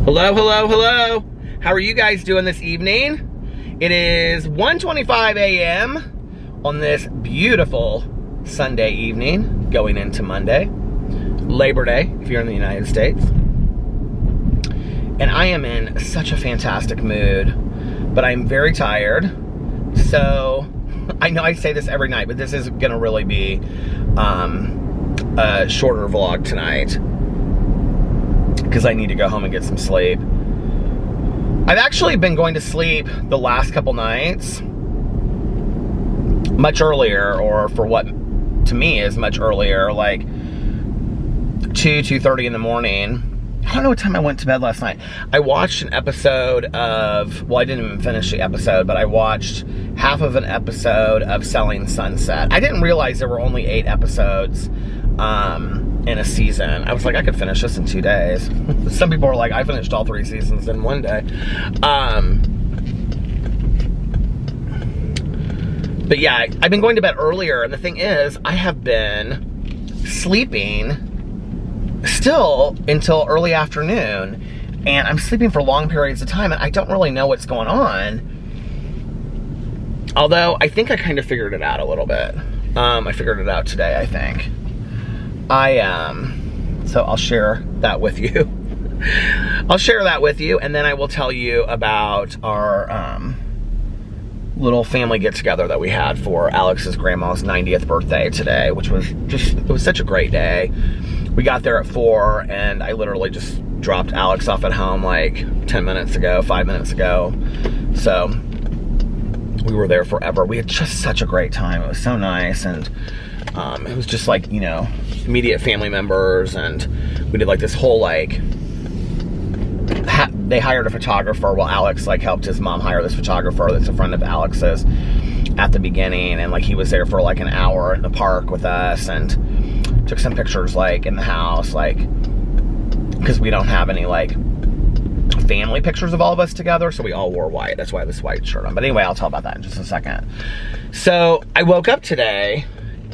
Hello, hello, hello. How are you guys doing this evening? It is 1:25 a.m. on this beautiful Sunday evening, going into Monday, Labor Day, if you're in the United States. And I am in such a fantastic mood, but I'm very tired. So, I know I say this every night, but this is gonna really be a shorter vlog tonight, because I need to go home and get some sleep. I've actually been going to sleep the last couple nights much earlier, or for what to me is much earlier, like 2:30 in the morning. I don't know what time I went to bed last night. I watched an episode of, well, I didn't even finish the episode, but I watched half of an episode of Selling Sunset. I didn't realize there were only 8 episodes in a season. I was like, I could finish this in 2 days. Some people are like, I finished all 3 seasons in 1 day. But yeah, I've been going to bed earlier, and the thing is, I have been sleeping still until early afternoon, and I'm sleeping for long periods of time, and I don't really know what's going on. Although, I think I kind of figured it out a little bit. I figured it out today, I think. So I'll share that with you. I'll share that with you, and then I will tell you about our little family get-together that we had for Alex's grandma's 90th birthday today, which was just, it was such a great day. We got there at 4, and I literally just dropped Alex off at home like 10 minutes ago, 5 minutes ago. So we were there forever. We had just such a great time. It was so nice, and it was just like, you know, immediate family members, and we did like this whole like, they hired a photographer. Well, Alex like helped his mom hire this photographer that's a friend of Alex's at the beginning, and like he was there for like an hour in the park with us and took some pictures like in the house, like, because we don't have any like family pictures of all of us together, so we all wore white. That's why I have this white shirt on. But anyway, I'll tell about that in just a second. So I woke up today,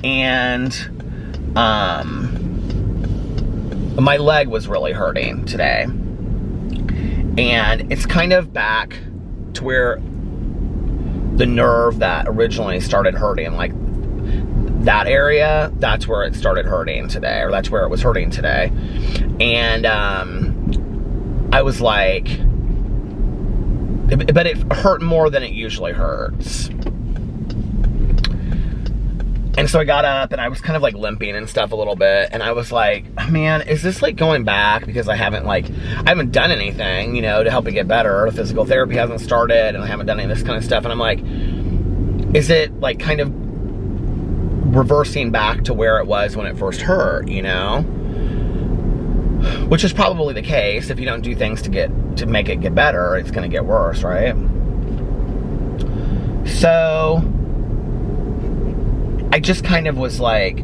and my leg was really hurting today, and it's kind of back to where the nerve that originally started hurting, like that area, that's where it started hurting today, or that's where it was hurting today. And I was like, but it hurt more than it usually hurts. And so I got up, and I was kind of like limping and stuff a little bit, and I was like, man, is this like going back? Because I haven't done anything, you know, to help it get better. The physical therapy hasn't started, and I haven't done any of this kind of stuff. And I'm like, is it like kind of reversing back to where it was when it first hurt, you know? Which is probably the case. If you don't do things to make it get better, it's gonna get worse, right? So I just kind of was like,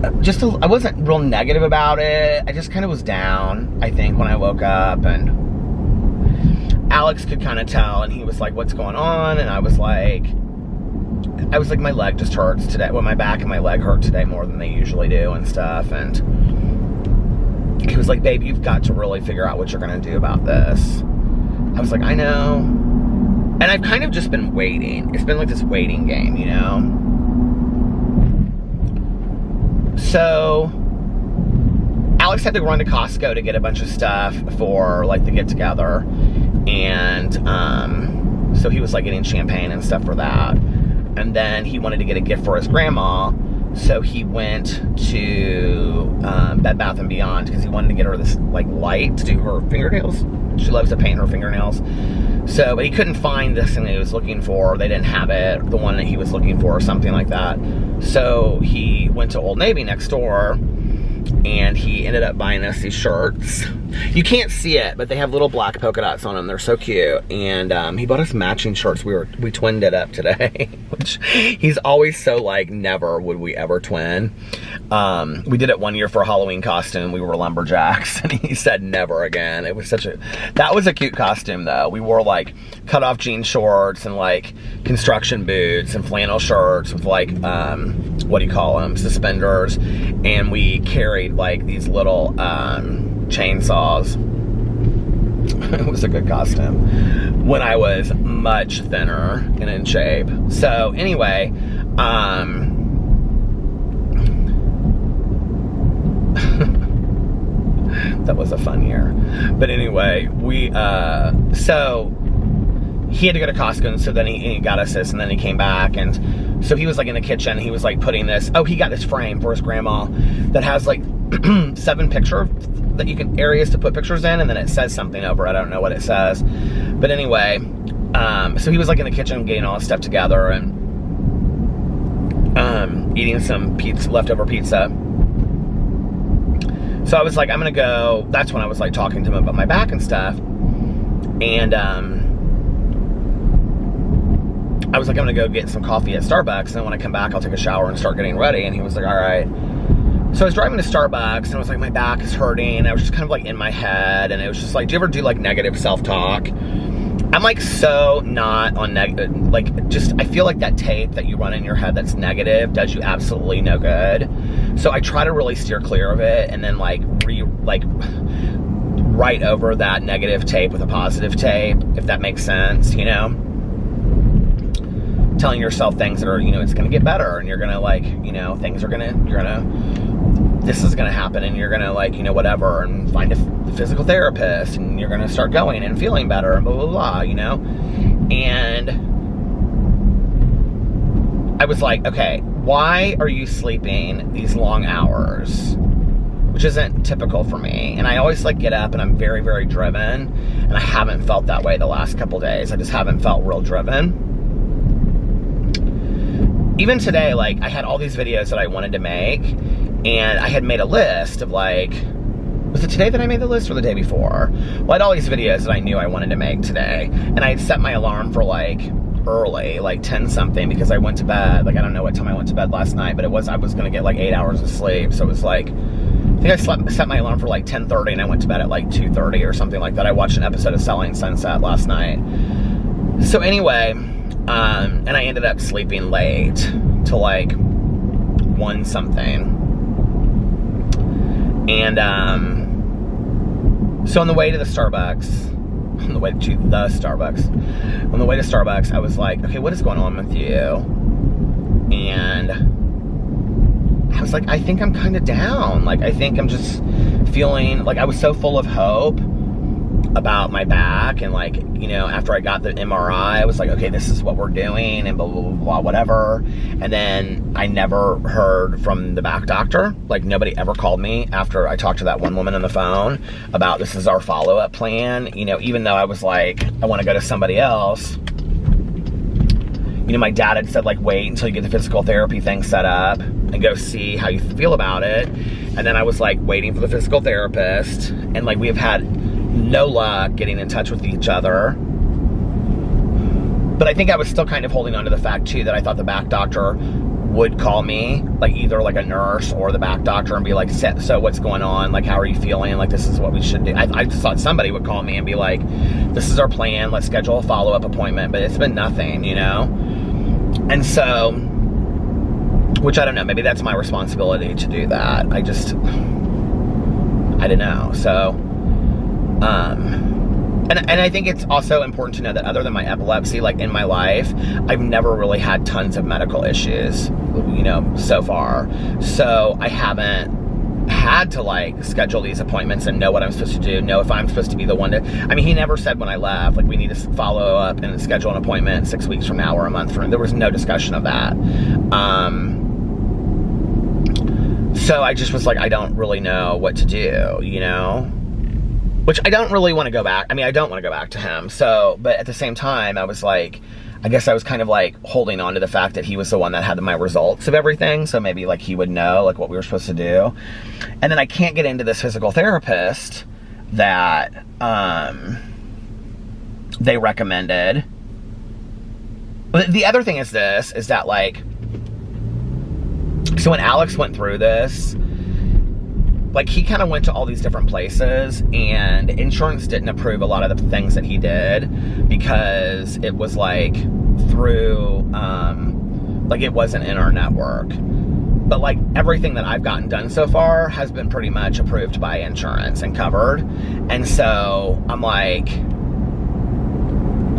I wasn't real negative about it. I just kind of was down, I think, when I woke up, and Alex could kind of tell, and he was like, what's going on? And I was like, my leg just hurts today. Well, my back and my leg hurt today more than they usually do and stuff. And he was like, babe, you've got to really figure out what you're going to do about this. I was like, I know. And I've kind of just been waiting. It's been like this waiting game, you know? So Alex had to run to Costco to get a bunch of stuff for like the get-together. And so he was like getting champagne and stuff for that. And then he wanted to get a gift for his grandma, so he went to Bed Bath & Beyond, because he wanted to get her this like light to do her fingernails. She loves to paint her fingernails. So, but he couldn't find this thing that he was looking for. They didn't have it, the one that he was looking for, or something like that. So he went to Old Navy next door, and he ended up buying us these shirts. You can't see it, but they have little black polka dots on them. They're so cute. And he bought us matching shirts. We twinned it up today, which he's always so like, never would we ever twin. We did it one year for a Halloween costume. We were lumberjacks, and he said never again. It was that was a cute costume though. We wore like cut off jean shorts and like construction boots and flannel shirts with like what do you call them, suspenders, and we carried like these little chainsaws. It was a good costume when I was much thinner and in shape. So anyway, that was a fun year. But anyway, so he had to go to Costco, and so then he got us this, and then he came back, and so he was like in the kitchen, he was like putting this, he got this frame for his grandma that has like 7 picture that you can, areas to put pictures in, and then it says something over it. I don't know what it says. But anyway, so he was like in the kitchen getting all this stuff together, and eating some leftover pizza. So I was like, I'm gonna go, that's when I was like talking to him about my back and stuff. And I was like, I'm gonna go get some coffee at Starbucks, and then when I come back, I'll take a shower and start getting ready. And he was like, all right. So I was driving to Starbucks, and I was like, my back is hurting, and I was just kind of like in my head, and it was just like, do you ever do like negative self-talk? I'm like so not on negative, like just, I feel like that tape that you run in your head that's negative does you absolutely no good. So I try to really steer clear of it, and then like write over that negative tape with a positive tape, if that makes sense, you know? Telling yourself things that are, you know, it's gonna get better, and you're gonna like, you know, this is gonna happen, and you're gonna like, you know, whatever, and find a physical therapist, and you're gonna start going and feeling better, and blah, blah, blah, you know? And I was like, okay, why are you sleeping these long hours? Which isn't typical for me. And I always like get up and I'm very, very driven, and I haven't felt that way the last couple days. I just haven't felt real driven. Even today, like, I had all these videos that I wanted to make, and I had made a list of like, was it today that I made the list or the day before? Well, I had all these videos that I knew I wanted to make today, and I had set my alarm for like early, like 10 something, because I went to bed, like I don't know what time I went to bed last night, but I was gonna get like 8 hours of sleep, so it was like, I think I set my alarm for like 10:30, and I went to bed at like 2:30 or something like that. I watched an episode of Selling Sunset last night. So anyway, and I ended up sleeping late to like 1 something. And so on the way to Starbucks, I was like, okay, what is going on with you? And I was like, I think I'm kind of down. Like, I think I'm just feeling like I was so full of hope about my back, and like, you know, after I got the MRI, I was like, okay, this is what we're doing, and blah, blah, blah, blah, whatever. And then I never heard from the back doctor. Like, nobody ever called me after I talked to that one woman on the phone about this is our follow-up plan, you know, even though I was like, I want to go to somebody else. You know, my dad had said, like, wait until you get the physical therapy thing set up and go see how you feel about it. And then I was like waiting for the physical therapist, and like, we've had no luck getting in touch with each other. But I think I was still kind of holding on to the fact too that I thought the back doctor would call me, like either like a nurse or the back doctor, and be like, so what's going on? Like, how are you feeling? Like, this is what we should do. I just thought somebody would call me and be like, this is our plan, let's schedule a follow-up appointment. But it's been nothing, you know? And so, which I don't know, maybe that's my responsibility to do that. I don't know. So, and I think it's also important to know that other than my epilepsy, like in my life, I've never really had tons of medical issues, you know, so far. So I haven't had to like schedule these appointments and know what I'm supposed to do, know if I'm supposed to be the one to, I mean, he never said when I left, like, we need to follow up and schedule an appointment 6 weeks from now or a month from now. There was no discussion of that. So I just was like, I don't really know what to do, you know? Which I don't really want to go back. I mean, I don't want to go back to him. So, but at the same time, I was like, I guess I was kind of like holding on to the fact that he was the one that had my results of everything. So maybe like he would know like what we were supposed to do. And then I can't get into this physical therapist that they recommended. But the other thing is this, is that like, so when Alex went through this, like, he kind of went to all these different places, and insurance didn't approve a lot of the things that he did because it was like through, like, it wasn't in our network. But like everything that I've gotten done so far has been pretty much approved by insurance and covered. And so I'm like,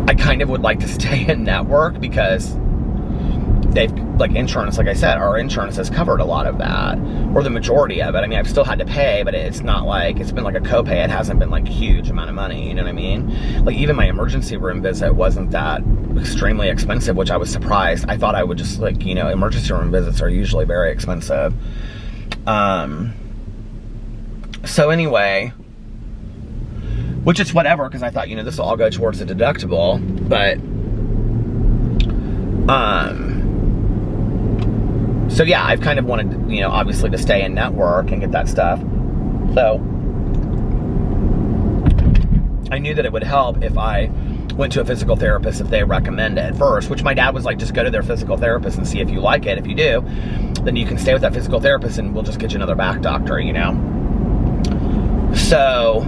I kind of would like to stay in network because they've, like, insurance, like I said, our insurance has covered a lot of that, or the majority of it. I mean, I've still had to pay, but it's not like, it's been like a copay. It hasn't been like a huge amount of money, you know what I mean? Like, even my emergency room visit wasn't that extremely expensive, which I was surprised. I thought I would just, like, you know, emergency room visits are usually very expensive. So anyway, which is whatever, because I thought, you know, this will all go towards the deductible, but, so yeah, I've kind of wanted, you know, obviously to stay in network and get that stuff. So I knew that it would help if I went to a physical therapist if they recommend it first, which my dad was like, just go to their physical therapist and see if you like it. If you do, then you can stay with that physical therapist and we'll just get you another back doctor, you know? So,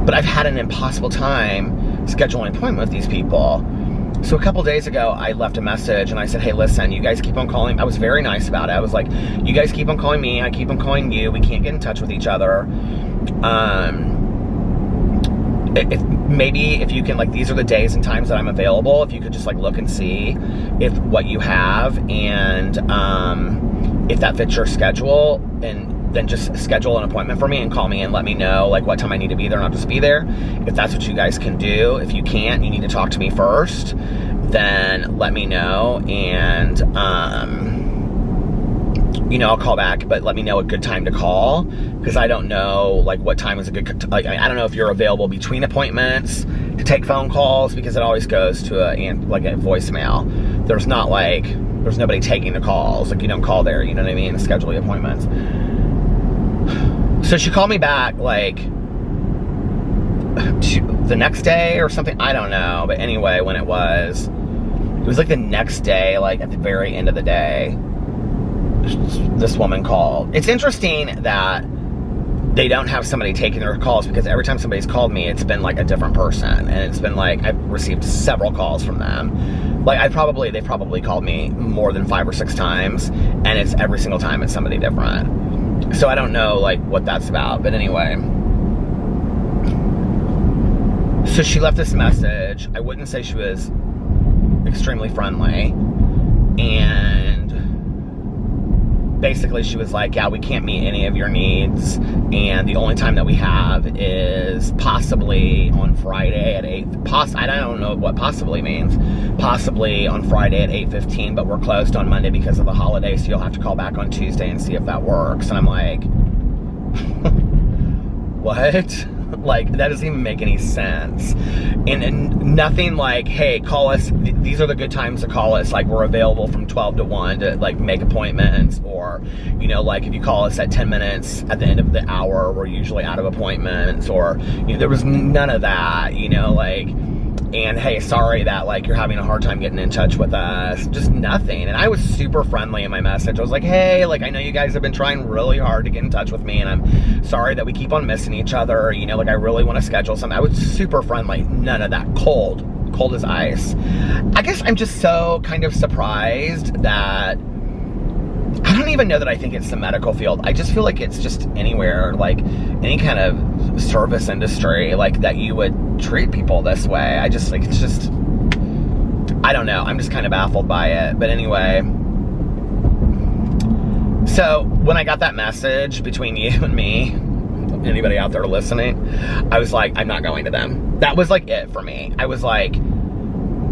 but I've had an impossible time scheduling an appointment with these people. So a couple days ago, I left a message and I said, hey, listen, you guys keep on calling. I was very nice about it. I was like, you guys keep on calling me. I keep on calling you. We can't get in touch with each other. Maybe if you can, like, these are the days and times that I'm available. If you could just like look and see if what you have and if that fits your schedule, and then just schedule an appointment for me and call me and let me know like what time I need to be there, and I'll just be there. If that's what you guys can do. If you can't, you need to talk to me first, then let me know, and you know, I'll call back, but let me know a good time to call, because I don't know like what time is a good, like, I don't know if you're available between appointments to take phone calls, because it always goes to a voicemail. There's not like, there's nobody taking the calls. Like, you don't call there, you know what I mean, to schedule the appointments. So she called me back like the next day or something, I don't know, but anyway, when it was like the next day, like at the very end of the day, this woman called. It's interesting that they don't have somebody taking their calls, because every time somebody's called me, it's been like a different person, and it's been like, I've received several calls from them. Like, they probably called me more than 5 or 6 times, and it's every single time it's somebody different. So I don't know like what that's about, but anyway. So she left this message. I wouldn't say she was extremely friendly, and basically she was like, yeah, we can't meet any of your needs, and the only time that we have is possibly on Friday at 8, I don't know what possibly means, possibly on Friday at 8:15, but we're closed on Monday because of the holiday, so you'll have to call back on Tuesday and see if that works. And I'm like, what? Like, that doesn't even make any sense. And nothing like, hey, call us, these are the good times to call us, like, we're available from 12 to 1 to, like, make appointments, or, you know, like, if you call us at 10 minutes at the end of the hour, we're usually out of appointments, or, you know, there was none of that, you know, like, and hey, sorry that, like, you're having a hard time getting in touch with us, just nothing. And I was super friendly in my message. I was like, hey, like, I know you guys have been trying really hard to get in touch with me, and I'm sorry that we keep on missing each other, you know, like, I really want to schedule something. I was super friendly, none of that, cold as ice. I guess I'm just so kind of surprised that, I don't even know that I think it's the medical field. I just feel like it's just anywhere, like any kind of service industry, like that you would treat people this way. I just, like, it's just, I don't know. I'm just kind of baffled by it. But anyway, so when I got that message between you and me, anybody out there listening, I was like, I'm not going to them. That was like it for me. I was like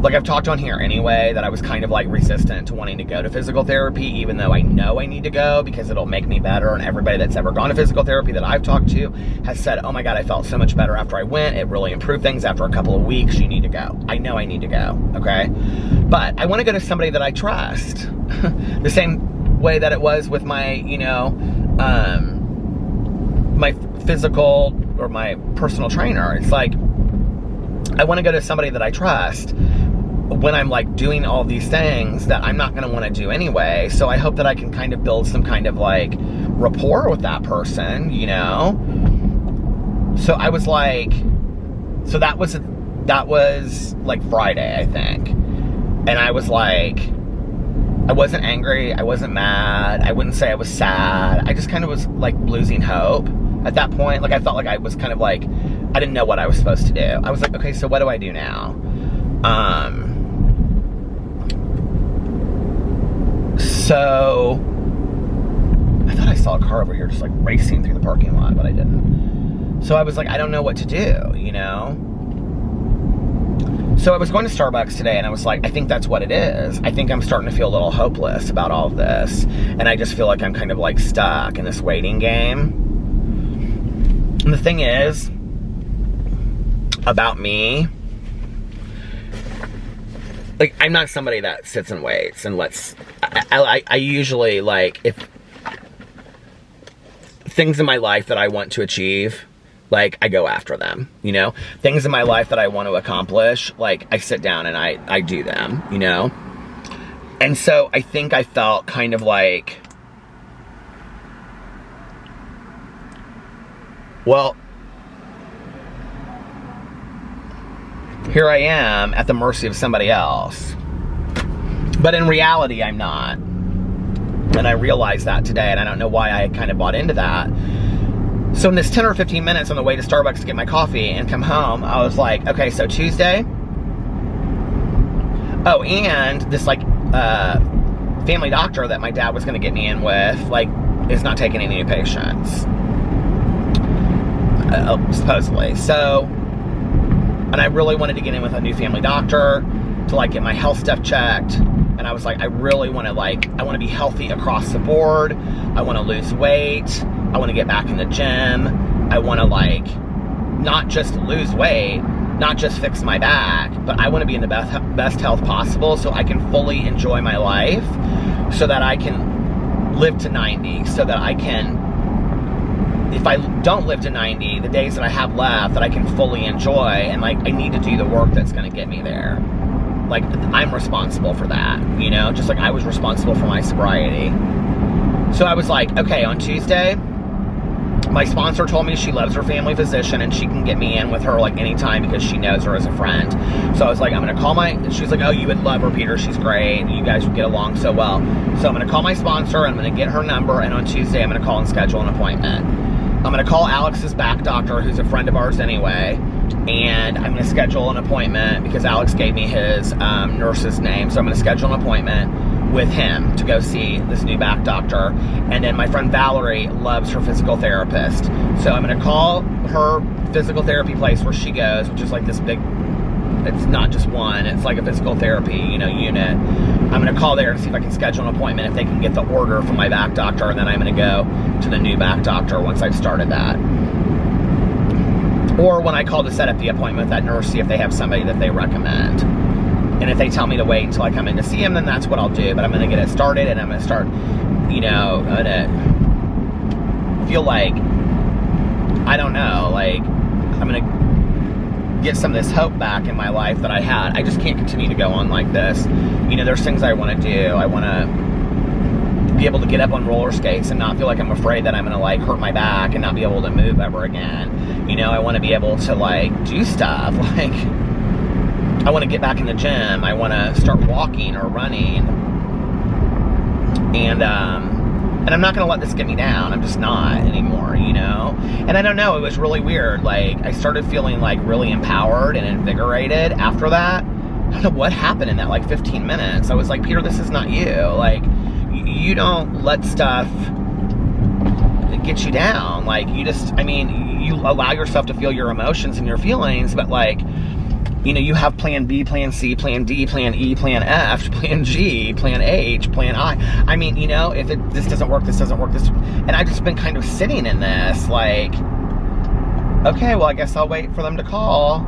I've talked on here anyway, that I was kind of like resistant to wanting to go to physical therapy, even though I know I need to go because it'll make me better. And everybody that's ever gone to physical therapy that I've talked to has said, oh my God, I felt so much better after I went. It really improved things. After a couple of weeks, you need to go. I know I need to go, okay? But I want to go to somebody that I trust. The same way that it was with my, you know, my physical or my personal trainer. It's like, I want to go to somebody that I trust when I'm like doing all these things that I'm not going to want to do anyway. So I hope that I can kind of build some kind of like rapport with that person, you know? So I was like, so that was like Friday, I think. And I was like, I wasn't angry, I wasn't mad, I wouldn't say I was sad. I just kind of was like losing hope at that point. Like I felt like I was kind of like, I didn't know what I was supposed to do. I was like, okay, so what do I do now? So I thought I saw a car over here just like racing through the parking lot, but I didn't. So I was like, I don't know what to do, you know? So I was going to Starbucks today and I was like, I think that's what it is. I think I'm starting to feel a little hopeless about all of this. And I just feel like I'm kind of like stuck in this waiting game. And the thing is, about me, like, I'm not somebody that sits and waits and I usually, like, if things in my life that I want to achieve, like, I go after them, you know? Things in my life that I want to accomplish, like, I sit down and I do them, you know? And so I think I felt kind of like, well, here I am at the mercy of somebody else. But in reality, I'm not. And I realized that today, and I don't know why I kind of bought into that. So in this 10 or 15 minutes on the way to Starbucks to get my coffee and come home, I was like, okay, so Tuesday. Oh, and this like family doctor that my dad was going to get me in with, like, is not taking any new patients. Supposedly. So, and I really wanted to get in with a new family doctor to like get my health stuff checked. And I was like, I really want to I want to be healthy across the board. I want to lose weight. I want to get back in the gym. I want to like, not just lose weight, not just fix my back, but I want to be in the best health possible so I can fully enjoy my life, so that I can live to 90, so that I can, if I don't live to 90, the days that I have left, that I can fully enjoy, and like, I need to do the work that's going to get me there. Like, I'm responsible for that, you know, just like I was responsible for my sobriety. So I was like, okay, on Tuesday, my sponsor told me she loves her family physician and she can get me in with her like anytime because she knows her as a friend. So I was like, I'm going to call she's like, oh, you would love her, Peter. She's great. You guys would get along so well. So I'm going to call my sponsor. I'm going to get her number. And on Tuesday, I'm going to call and schedule an appointment. I'm going to call Alex's back doctor, who's a friend of ours anyway. And I'm going to schedule an appointment because Alex gave me his nurse's name. So I'm going to schedule an appointment with him to go see this new back doctor. And then my friend Valerie loves her physical therapist. So I'm going to call her physical therapy place where she goes, which is like this big, it's not just one, it's like a physical therapy, you know, unit. I'm going to call there and see if I can schedule an appointment, if they can get the order from my back doctor, and then I'm going to go to the new back doctor once I've started that. Or when I call to set up the appointment with that nurse, see if they have somebody that they recommend. And if they tell me to wait until I come in to see him, then that's what I'll do. But I'm going to get it started, and I'm going to start, you know, I'm going to feel like, I don't know, like, I'm going to get some of this hope back in my life that I had. I just can't continue to go on like this. You know, there's things I want to do. I want to be able to get up on roller skates and not feel like I'm afraid that I'm going to, like, hurt my back and not be able to move ever again. You know, I want to be able to, like, do stuff, like, I want to get back in the gym. I want to start walking or running. And I'm not going to let this get me down. I'm just not anymore, you know? And I don't know, it was really weird. Like, I started feeling, like, really empowered and invigorated after that. I don't know what happened in that, like, 15 minutes. I was like, Peter, this is not you. Like, you don't let stuff get you down. Like, you just, I mean, you allow yourself to feel your emotions and your feelings, but, like, you know, you have plan B, plan C, plan D, plan E, plan F, plan G, plan H, plan I. I mean, you know, if this doesn't work, this doesn't work, this... And I've just been kind of sitting in this, like, okay, well, I guess I'll wait for them to call.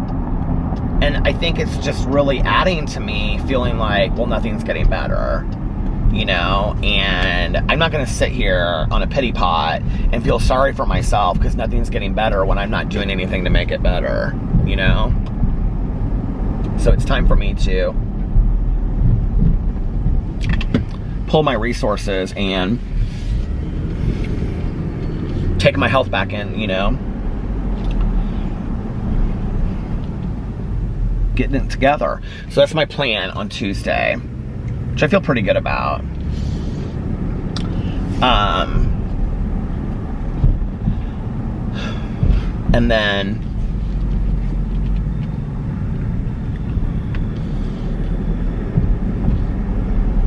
And I think it's just really adding to me feeling like, well, nothing's getting better, you know? And I'm not going to sit here on a pity pot and feel sorry for myself because nothing's getting better when I'm not doing anything to make it better, you know? So it's time for me to pull my resources and take my health back in, you know? Getting it together. So that's my plan on Tuesday. which I feel pretty good about. And then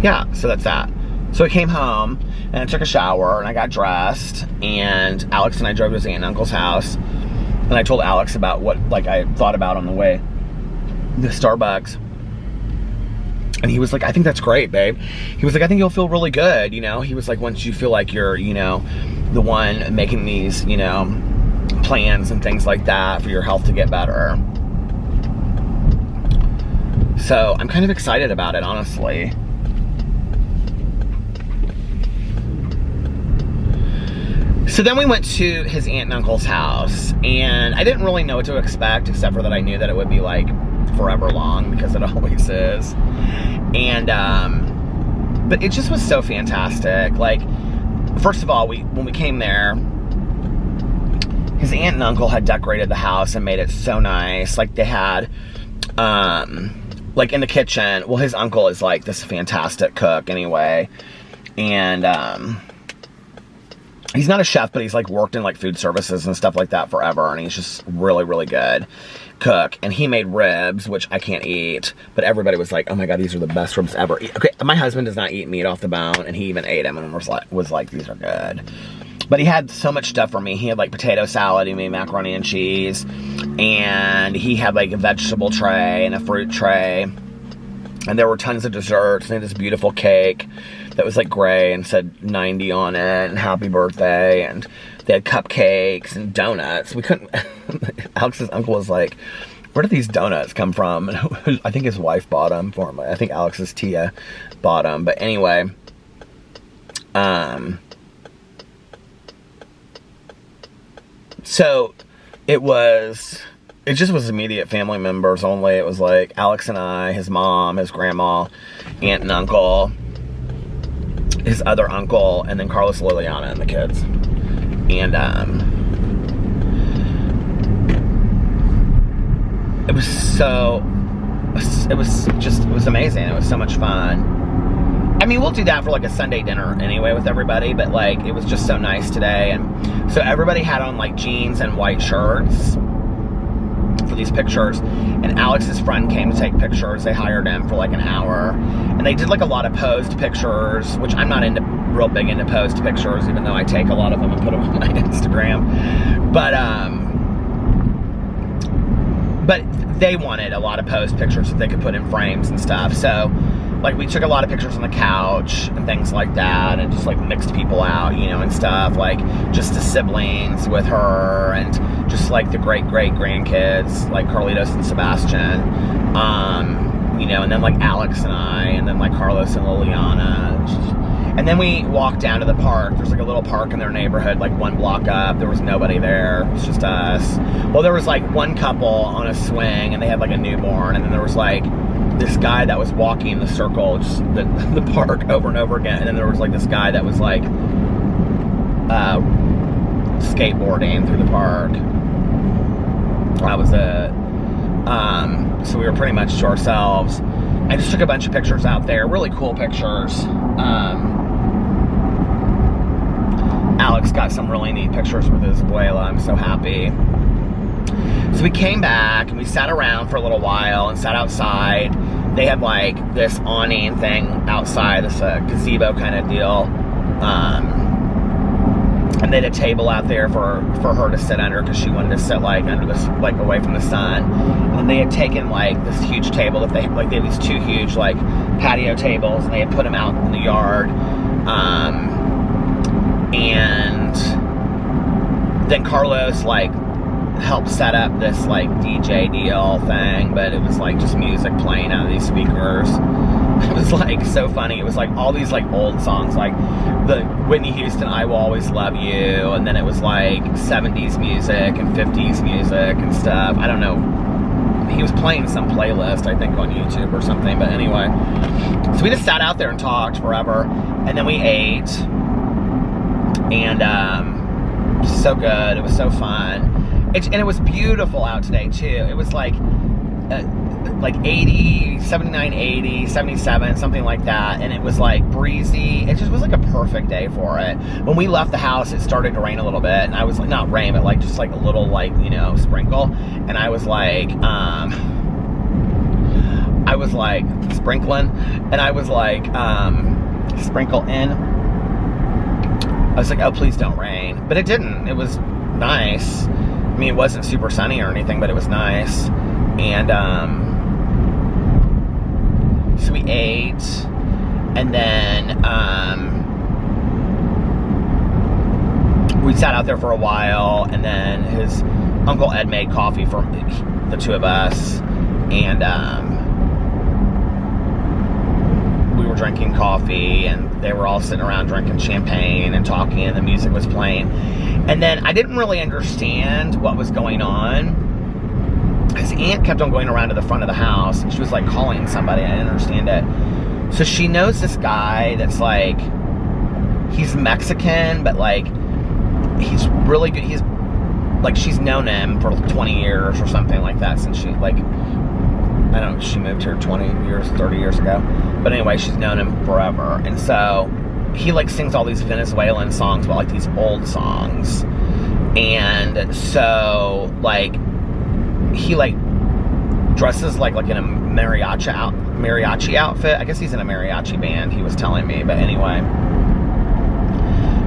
yeah, so that's that. So I came home and I took a shower and I got dressed, and Alex and I drove to his aunt and uncle's house, and I told Alex about what like I thought about on the way to Starbucks. And he was like, I think that's great, babe. He was like, I think you'll feel really good, you know? He was like, once you feel like you're, you know, the one making these, you know, plans and things like that for your health to get better. So I'm kind of excited about it, honestly. So then we went to his aunt and uncle's house, and I didn't really know what to expect, except for that I knew that it would be like forever long, because it always is. And but it just was so fantastic. Like, first of all, when we came there, his aunt and uncle had decorated the house and made it so nice. Like, they had like in the kitchen, well, his uncle is like this fantastic cook anyway, and he's not a chef, but he's like worked in like food services and stuff like that forever, and he's just really, really good cook. And he made ribs, which I can't eat, but everybody was like, oh my god, these are the best ribs ever. Okay, my husband does not eat meat off the bone, and he even ate them and was like these are good. But he had so much stuff for me. He had like potato salad, he made macaroni and cheese, and he had like a vegetable tray and a fruit tray, and there were tons of desserts. They had this beautiful cake that was like gray and said 90 on it, and happy birthday, and they had cupcakes and donuts. We couldn't, Alex's uncle was like, where did these donuts come from? And I think his wife bought them for him. I think Alex's Tia bought them. But anyway, so it just was immediate family members only. It was like Alex and I, his mom, his grandma, aunt and uncle, his other uncle, and then Carlos, Liliana, and the kids. And it was amazing. It was so much fun. I mean, we'll do that for like a Sunday dinner anyway with everybody, but like it was just so nice today. And so everybody had on like jeans and white shirts for these pictures, and Alex's friend came to take pictures. They hired him for like an hour, and they did like a lot of posed pictures, which I'm not real big into posed pictures, even though I take a lot of them and put them on my Instagram. But they wanted a lot of posed pictures that they could put in frames and stuff. So like we took a lot of pictures on the couch and things like that, and just like mixed people out, you know, and stuff, like just the siblings with her, and just like the great grandkids, like Carlitos and Sebastian, you know, and then like Alex and I, and then like Carlos and Liliana. And then we walked down to the park. There's like a little park in their neighborhood, like 1 block up. There was nobody there. It was just us. Well, there was like one couple on a swing, and they had like a newborn, and then there was like this guy that was walking the circle, just the park over and over again. And then there was like this guy that was like skateboarding through the park. That was it. So we were pretty much to ourselves. I just took a bunch of pictures out there, really cool pictures. Alex got some really neat pictures with his abuela. I'm so happy. So we came back and we sat around for a little while and sat outside. They had like this awning thing outside, this gazebo kind of deal. And they had a table out there for her to sit under, because she wanted to sit like under this, like away from the sun. And they had taken like this huge table that they had these 2 huge like patio tables, and they had put them out in the yard. And then Carlos like helped set up this like DJ deal thing, but it was like just music playing out of these speakers. It was like so funny. It was like all these like old songs, like the Whitney Houston I Will Always Love You, and then it was like 70s music and 50s music and stuff. I don't know. He was playing some playlist, I think, on YouTube or something, but anyway. So we just sat out there and talked forever, and then we ate, and so good. It was so fun. And it was beautiful out today too. It was like like 80, 79, 80, 77, something like that. And it was like breezy. It just was like a perfect day for it. When we left the house, it started to rain a little bit. And I was like, not rain, but like just like a little like, you know, sprinkle. And I was like, sprinkling. And I was like, sprinkle in. I was like, oh, please don't rain. But it didn't. It was nice. I mean, it wasn't super sunny or anything, but it was nice. And so we ate, and then we sat out there for a while, and then his Uncle Ed made coffee for the two of us, and we were drinking coffee, and they were all sitting around drinking champagne and talking, and the music was playing. And then I didn't really understand what was going on. His aunt kept on going around to the front of the house, and she was like calling somebody. I didn't understand it. So she knows this guy that's like, he's Mexican, but like, he's really good. He's like, she's known him for 20 years or something like that, since she, like, I don't know, she moved here 20 years, 30 years ago. But anyway, she's known him forever. And so he like sings all these Venezuelan songs, but like these old songs. And so like, he like dresses like in a mariachi outfit. I guess he's in a mariachi band, he was telling me, but anyway.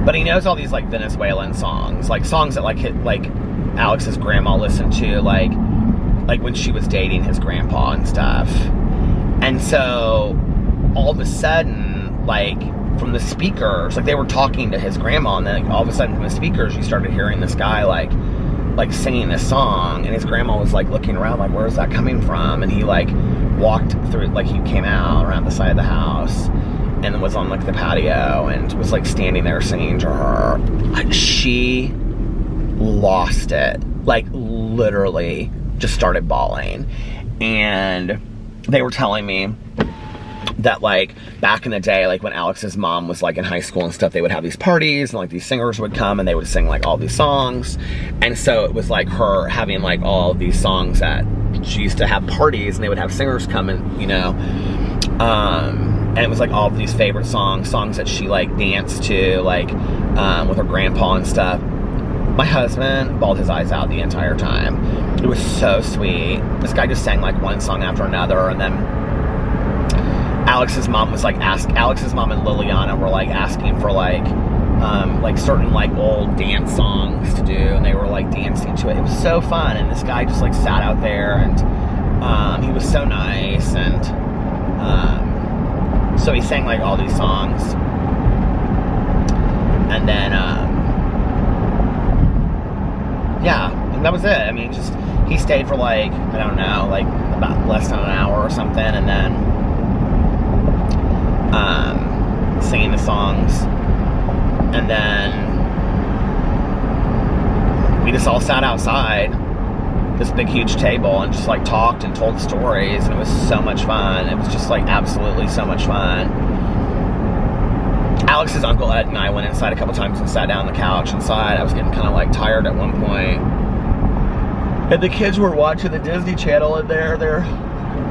But he knows all these like Venezuelan songs, like songs that like Alex's grandma listened to, like when she was dating his grandpa and stuff. And so all of a sudden, like from the speakers, like they were talking to his grandma, and then like, all of a sudden from the speakers you started hearing this guy like singing this song, and his grandma was like looking around like, where's that coming from? And he like walked through, like he came out around the side of the house and was on like the patio and was like standing there singing to her. She lost it, like literally just started bawling. And they were telling me that like back in the day, like when Alex's mom was like in high school and stuff, they would have these parties and like these singers would come and they would sing like all these songs. And so it was like her having like all of these songs that she used to have parties, and they would have singers come and, you know, and it was like all of these favorite songs that she like danced to, like with her grandpa and stuff. My husband bawled his eyes out the entire time. It was so sweet. This guy just sang like one song after another, and then Alex's mom was like Alex's mom and Liliana were like asking for like certain like old dance songs to do, and they were like dancing to it. It was so fun, and this guy just like sat out there, and he was so nice, and so he sang like all these songs, and then yeah, and that was it. I mean, just he stayed for like, I don't know, like about less than an hour or something, and then singing the songs, and then we just all sat outside this big huge table and just like talked and told stories, and it was so much fun. It was just like absolutely so much fun. Alex's Uncle Ed and I went inside a couple times and sat down on the couch inside. I was getting kind of like tired at one point, and the kids were watching the Disney Channel in their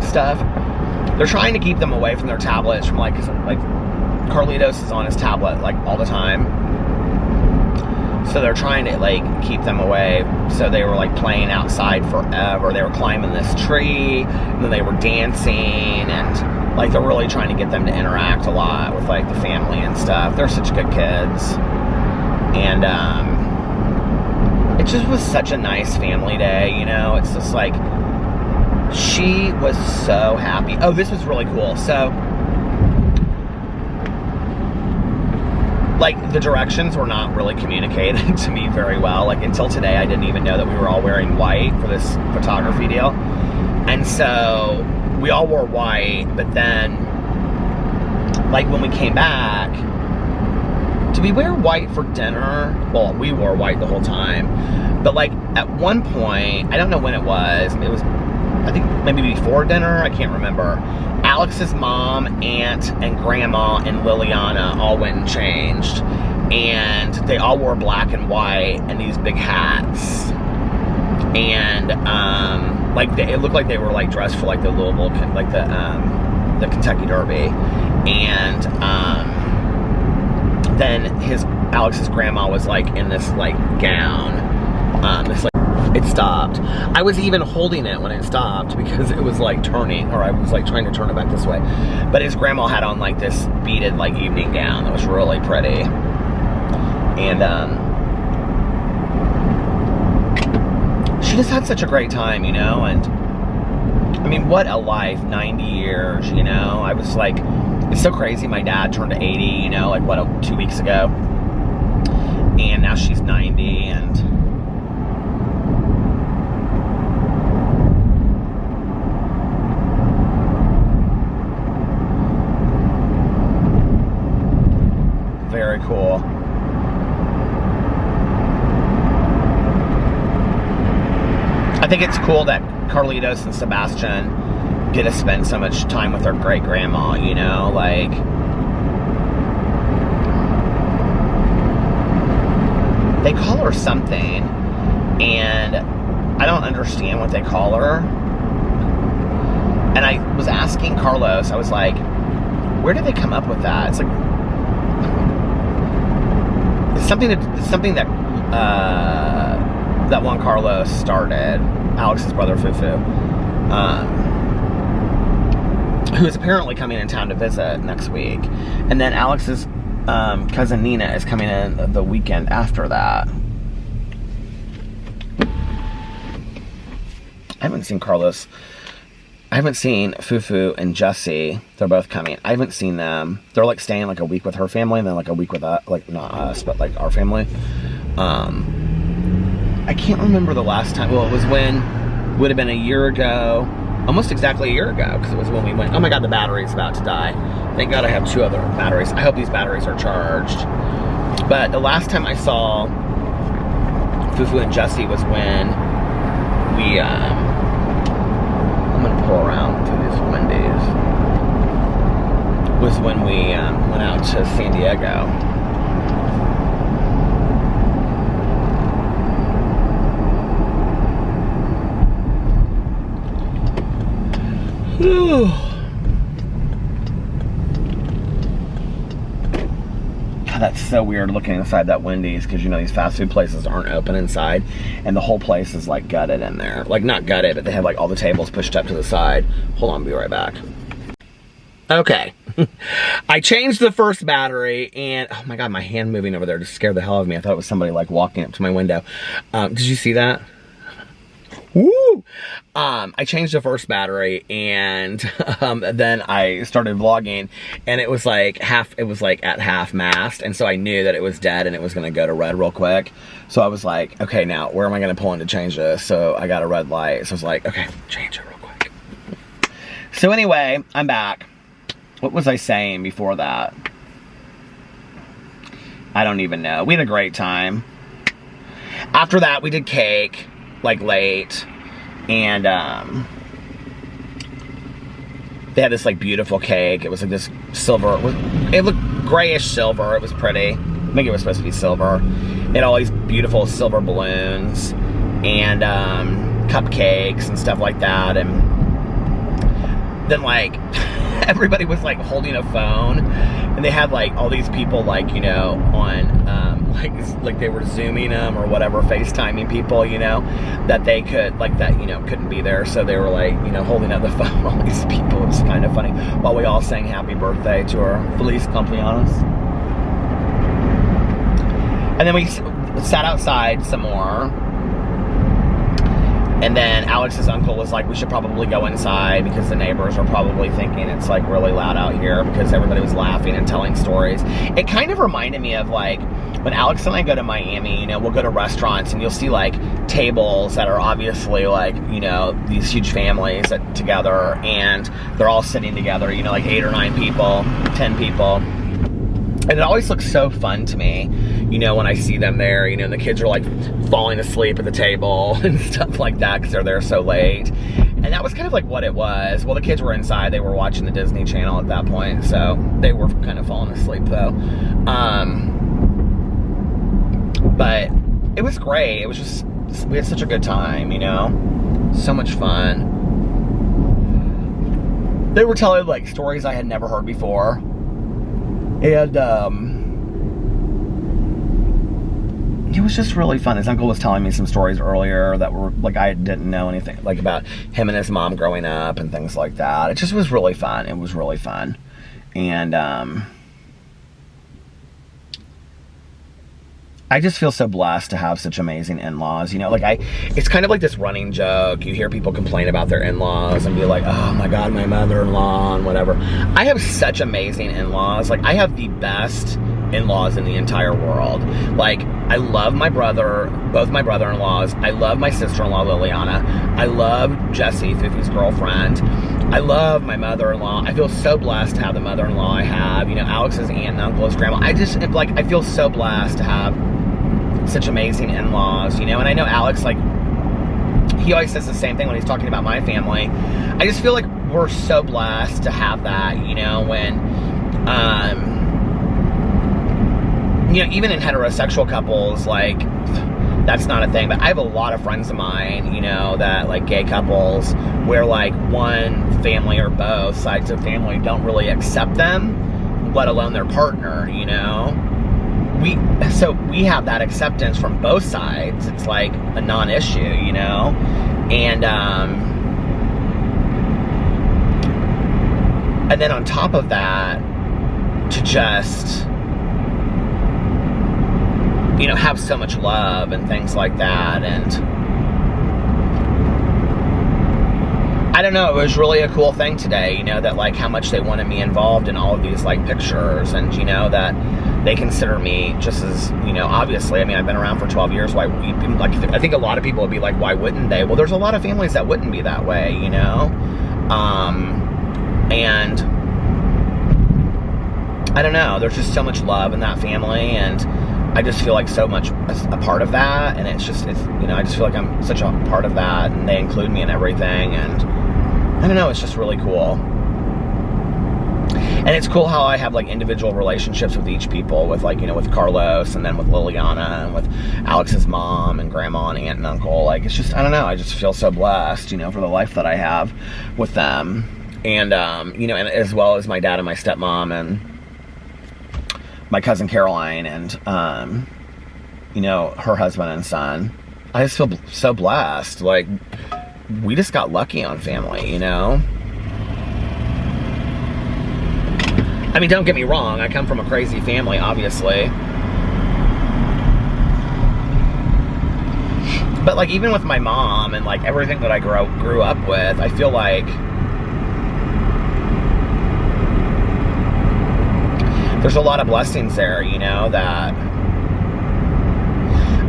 stuff. They're trying to keep them away from their tablets, from like, 'cause like Carlitos is on his tablet like all the time, so they're trying to like keep them away. So they were like playing outside forever. They were climbing this tree, and then they were dancing, and like they're really trying to get them to interact a lot with like the family and stuff. They're such good kids, and it just was such a nice family day, you know. It's just like, she was so happy. Oh, this was really cool. So like the directions were not really communicated to me very well. Like until today, I didn't even know that we were all wearing white for this photography deal. And so we all wore white, but then like when we came back, did we wear white for dinner? Well, we wore white the whole time. But like at one point, I don't know when it was I think maybe before dinner, I can't remember, Alex's mom, aunt, and grandma and Liliana all went and changed. And they all wore black and white and these big hats. and like it looked like they were like dressed for like the Louisville, like the Kentucky Derby, and then Alex's grandma was like in this like gown, it stopped. I was even holding it when it stopped because it was like turning, or I was like trying to turn it back this way. But his grandma had on like this beaded like evening gown that was really pretty. And she just had such a great time, you know, and I mean, what a life, 90 years, you know. I was like, it's so crazy. My dad turned 80, you know, like what, 2 weeks ago. And now she's 90, and very cool. I think it's cool that Carlitos and Sebastian get to spend so much time with their great-grandma, you know, like, they call her something, and I don't understand what they call her. And I was asking Carlos, I was like, where did they come up with that? It's like, it's something that that Juan Carlos started, Alex's brother Fufu, who is apparently coming in town to visit next week. And then Alex's cousin Nina is coming in the weekend after that. I haven't seen Carlos. I haven't seen Fufu and Jesse. They're both coming. I haven't seen them. They're like staying like a week with her family and then like a week with like not us, but like our family. I can't remember the last time. Well, it was would have been a year ago, almost exactly a year ago, because it was when we went. Oh my God, the battery's about to die. Thank God I have 2 other batteries. I hope these batteries are charged. But the last time I saw Fufu and Jesse was when we, I'm gonna pull around through these Wendy's, was when we went out to San Diego. Whew. God, that's so weird looking inside that Wendy's, because you know these fast food places aren't open inside, and the whole place is like gutted in there. Like not gutted, but they have like all the tables pushed up to the side. Hold on, I'll be right back. Okay. I changed the first battery, and oh my God, my hand moving over there just scared the hell out of me. I thought it was somebody like walking up to my window. Did you see that? Woo! I changed the first battery, and then I started vlogging, and it was like at half mast, and so I knew that it was dead and it was gonna go to red real quick. So I was like, okay, now where am I gonna pull in to change this? So I got a red light, so I was like, okay, change it real quick. So anyway, I'm back. What was I saying before that? I don't even know. We had a great time. After that, we did cake, like late, and they had this like beautiful cake. It was like this silver, it looked grayish silver. It was pretty. I think it was supposed to be silver. It had all these beautiful silver balloons and cupcakes and stuff like that. And then like everybody was like holding a phone, and they had like all these people like, you know, on like they were zooming them or whatever, FaceTiming people, you know, that they could like that, you know, couldn't be there, so they were like, you know, holding up the phone, all these people. It was kind of funny while we all sang happy birthday to her, Feliz Cumpleaños. And then we sat outside some more. And then Alex's uncle was like, we should probably go inside because the neighbors are probably thinking it's like really loud out here, because everybody was laughing and telling stories. It kind of reminded me of like when Alex and I go to Miami, you know, we'll go to restaurants and you'll see like tables that are obviously like, you know, these huge families that together, and they're all sitting together, you know, like 8 or 9 people, 10 people. And it always looks so fun to me, you know, when I see them there, you know, and the kids are like falling asleep at the table and stuff like that because they're there so late. And that was kind of like what it was. Well, the kids were inside. They were watching the Disney Channel at that point, so they were kind of falling asleep though. But it was great. It was just had such a good time, you know? So much fun. They were telling like stories I had never heard before. And it was just really fun. His uncle was telling me some stories earlier that were like, I didn't know anything like about him and his mom growing up and things like that. It just was really fun. It was really fun. And I just feel so blessed to have such amazing in-laws. You know, like it's kind of like this running joke. You hear people complain about their in-laws and be like, oh my God, my mother-in-law and whatever. I have such amazing in-laws. Like, I have the best in-laws in the entire world. Like, I love my brother, both my brother-in-laws. I love my sister-in-law, Liliana. I love Jessie, Fifi's girlfriend. I love my mother-in-law. I feel so blessed to have the mother-in-law I have. You know, Alex's aunt and uncle, his grandma. I feel so blessed to have such amazing in-laws, you know. And I know Alex, like, he always says the same thing when he's talking about my family. I just feel like we're so blessed to have that, you know, when, you know, even in heterosexual couples, like, that's not a thing. But I have a lot of friends of mine, you know, that, like, gay couples, where, like, one family or both sides of family don't really accept them, let alone their partner, you know. So we have that acceptance from both sides. It's like a non-issue, you know? And then on top of that, to just, you know, have so much love and things like that. And I don't know, it was really a cool thing today, you know, that, like, how much they wanted me involved in all of these, like, pictures, and, you know, that they consider me just as, you know, obviously, I mean, I've been around for 12 years, like, I think a lot of people would be like, why wouldn't they? Well, there's a lot of families that wouldn't be that way, you know? And I don't know, there's just so much love in that family, and I just feel like so much a part of that, and it's, you know, I just feel like I'm such a part of that, and they include me in everything, and I don't know, it's just really cool. And it's cool how I have, like, individual relationships with each people, with, like, you know, with Carlos, and then with Liliana, and with Alex's mom, and grandma, and aunt, and uncle. Like, it's just, I don't know, I just feel so blessed, you know, for the life that I have with them. And, you know, and as well as my dad and my stepmom, and my cousin Caroline, and, you know, her husband and son. I just feel so blessed. Like, we just got lucky on family, you know? I mean, don't get me wrong, I come from a crazy family, obviously. But, like, even with my mom and, like, everything that I grew up with, I feel like there's a lot of blessings there, you know, that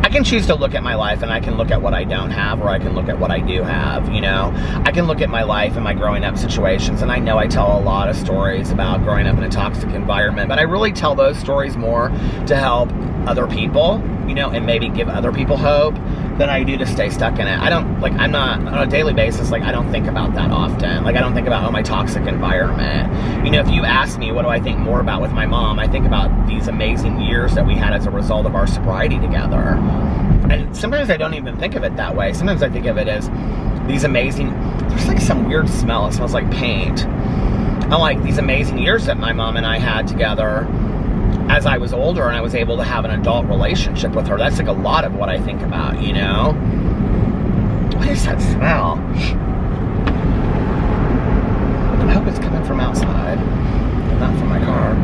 I can choose to look at my life, and I can look at what I don't have, or I can look at what I do have, you know. I can look at my life and my growing up situations, and I know I tell a lot of stories about growing up in a toxic environment, but I really tell those stories more to help other people, you know, and maybe give other people hope than I do to stay stuck in it. I don't, like, I'm not, on a daily basis, like, I don't think about that often. Like, I don't think about, oh, my toxic environment. You know, if you ask me what do I think more about with my mom, I think about these amazing years that we had as a result of our sobriety together. And sometimes I don't even think of it that way. Sometimes I think of it as these amazing, there's like some weird smell. It smells like paint. I like these amazing years that my mom and I had together as I was older, and I was able to have an adult relationship with her. That's like a lot of what I think about, you know? What is that smell? I hope it's coming from outside, not from my car.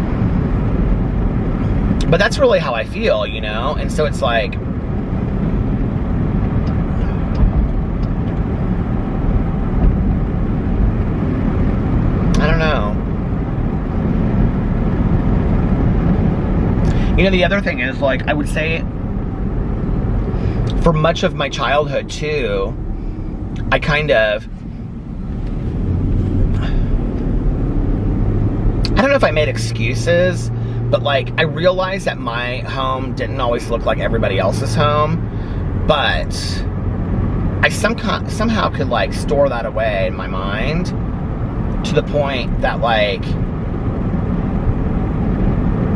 But that's really how I feel, you know? And so it's like, I don't know. You know, the other thing is, like, I would say for much of my childhood, too, I kind of, I don't know if I made excuses, but, like, I realized that my home didn't always look like everybody else's home, but I somehow could, like, store that away in my mind to the point that, like,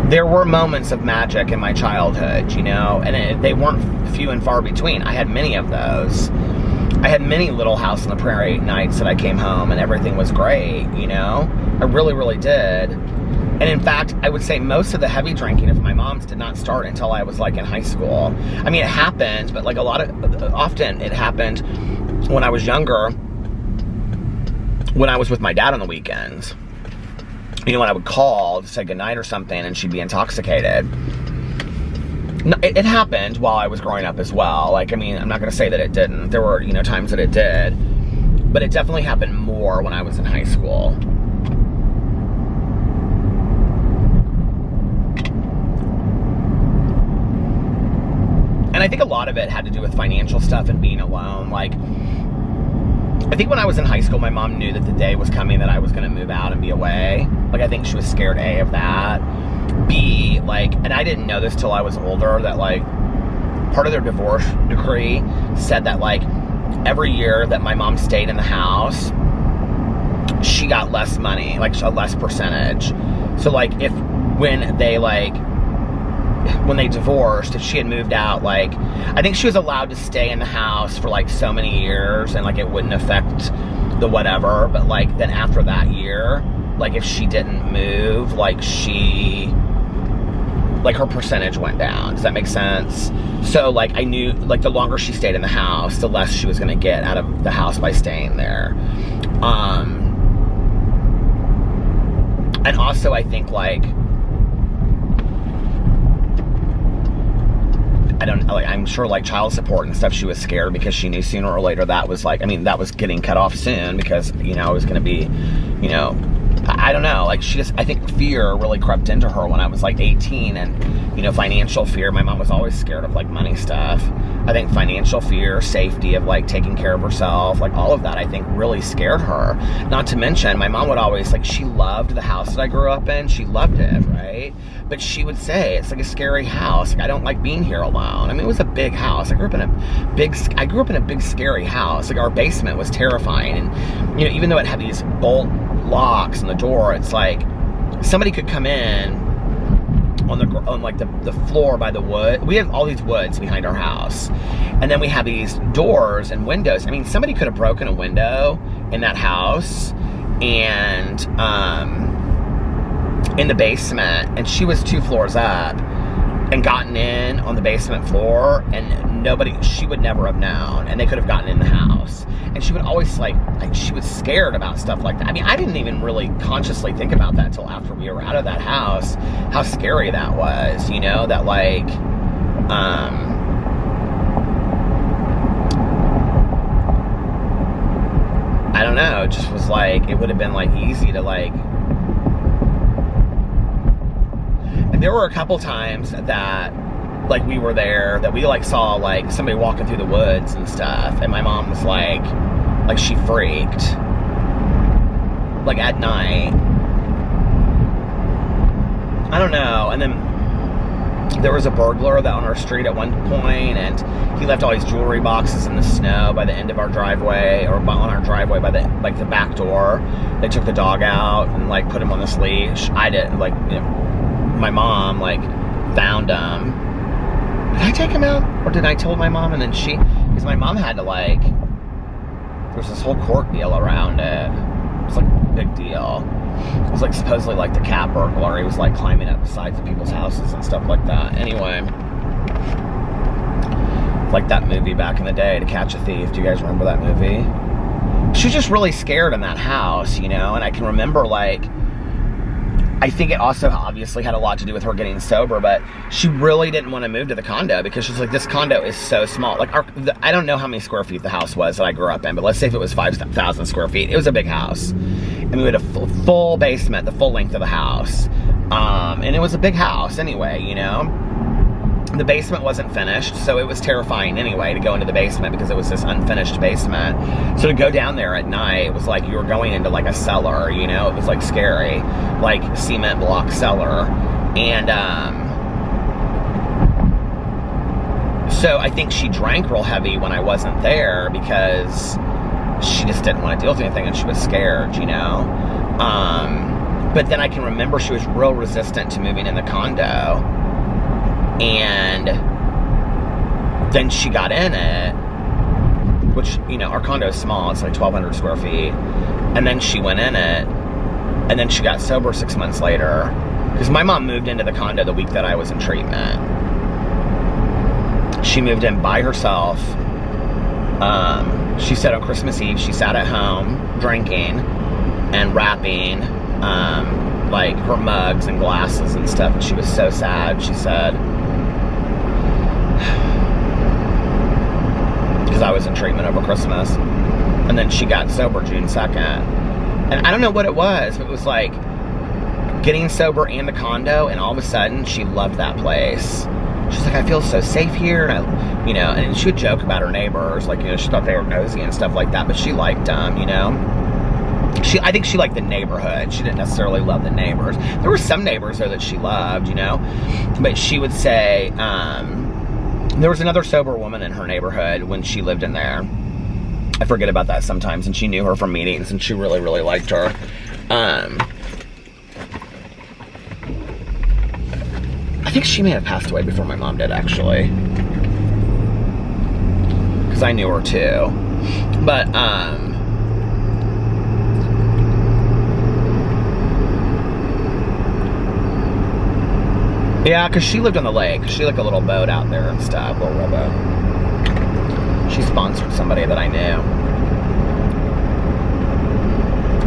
there were moments of magic in my childhood, you know, and they weren't few and far between. I had many of those. I had many little house on the prairie nights that I came home and everything was great, you know? I really, really did. And in fact, I would say most of the heavy drinking of my mom's did not start until I was like in high school. I mean, it happened, but like often it happened when I was younger, when I was with my dad on the weekends. You know, when I would call to say goodnight or something and she'd be intoxicated. No, it happened while I was growing up as well. Like, I mean, I'm not going to say that it didn't. There were, you know, times that it did. But it definitely happened more when I was in high school. And I think a lot of it had to do with financial stuff and being alone. Like, I think when I was in high school, my mom knew that the day was coming that I was going to move out and be away. Like, I think she was scared, A, of that. B, like, and I didn't know this till I was older, that, like, part of their divorce decree said that, like, every year that my mom stayed in the house, she got less money, like, a less percentage. So, like, when they divorced, if she had moved out, like, I think she was allowed to stay in the house for, like, so many years, and, like, it wouldn't affect the whatever, but, like, then after that year, like, if she didn't move, like, her percentage went down. Does that make sense? So, like, I knew, like, the longer she stayed in the house, the less she was going to get out of the house by staying there. And also, I think, like, I'm sure, like, child support and stuff, she was scared because she knew sooner or later that was, like, I mean, that was getting cut off soon because, you know, it was going to be, you know, I don't know, like, I think fear really crept into her when I was, like, 18, and, you know, financial fear. My mom was always scared of, like, money stuff. I think financial fear, safety of, like, taking care of herself, like, all of that, I think, really scared her. Not to mention, my mom would always, like, she loved the house that I grew up in. She loved it, right? But she would say, it's like a scary house. Like, I don't like being here alone. I mean, it was a big house. I grew up in a big, scary house. Like, our basement was terrifying. And, you know, even though it had these bolt locks on the door, it's like somebody could come in on the floor by the wood. We have all these woods behind our house, and then we have these doors and windows. I mean, somebody could have broken a window in that house, and in the basement, and she was 2 floors up, and gotten in on the basement floor, and she would never have known, and they could have gotten in the house. And she would always, like she was scared about stuff like that. I mean, I didn't even really consciously think about that until after we were out of that house, how scary that was, you know, that, like, I don't know, it just was like, it would have been, like, easy to, like, and there were a couple times that, like, we were there, that we, like, saw, like, somebody walking through the woods and stuff, and my mom was like, she freaked, like, at night. I don't know. And then there was a burglar that on our street at one point, and he left all these jewelry boxes in the snow by the end of our driveway, or on our driveway by the, like, the back door. They took the dog out and, like, put him on this leash. I didn't, like, you know, my mom, like, found him. Did I take him out? Or did I tell my mom and then because my mom had to, like, there was this whole court deal around it. It was, like, a big deal. It was, like, supposedly, like, the cat burglar. He was, like, climbing up the sides of people's houses and stuff like that. Anyway, like that movie back in the day, To Catch a Thief. Do you guys remember that movie? She was just really scared in that house, you know? And I can remember, like, I think it also obviously had a lot to do with her getting sober, but she really didn't want to move to the condo because she's like, this condo is so small. Like, I don't know how many square feet the house was that I grew up in, but let's say if it was 5,000 square feet. It was a big house. And we had a full basement, the full length of the house. And it was a big house anyway, you know? The basement wasn't finished, so it was terrifying anyway to go into the basement because it was this unfinished basement. So to go down there at night, it was like you were going into, like, a cellar, you know? It was, like, scary, like, cement block cellar. And so I think she drank real heavy when I wasn't there because she just didn't want to deal with anything and she was scared, you know? But then I can remember she was real resistant to moving in the condo. And then she got in it, which, you know, our condo is small. It's like 1,200 square feet. And then she went in it, and then she got sober 6 months later. Because my mom moved into the condo the week that I was in treatment. She moved in by herself. She said on Christmas Eve, she sat at home drinking and wrapping like her mugs and glasses and stuff. And she was so sad, she said. Because I was in treatment over Christmas. And then she got sober June 2nd. And I don't know what it was, but it was like getting sober and the condo, and all of a sudden she loved that place. She's like, I feel so safe here, and I, you know, and she would joke about her neighbors, like, you know, she thought they were nosy and stuff like that, but she liked them, you know. I think she liked the neighborhood. She didn't necessarily love the neighbors. There were some neighbors though that she loved, you know, but she would say, there was another sober woman in her neighborhood when she lived in there. I forget about that sometimes, and she knew her from meetings, and she really, really liked her. I think she may have passed away before my mom did, actually. Because I knew her too. But, yeah, because she lived on the lake. She had like a little boat out there and stuff, a little rowboat. She sponsored somebody that I knew.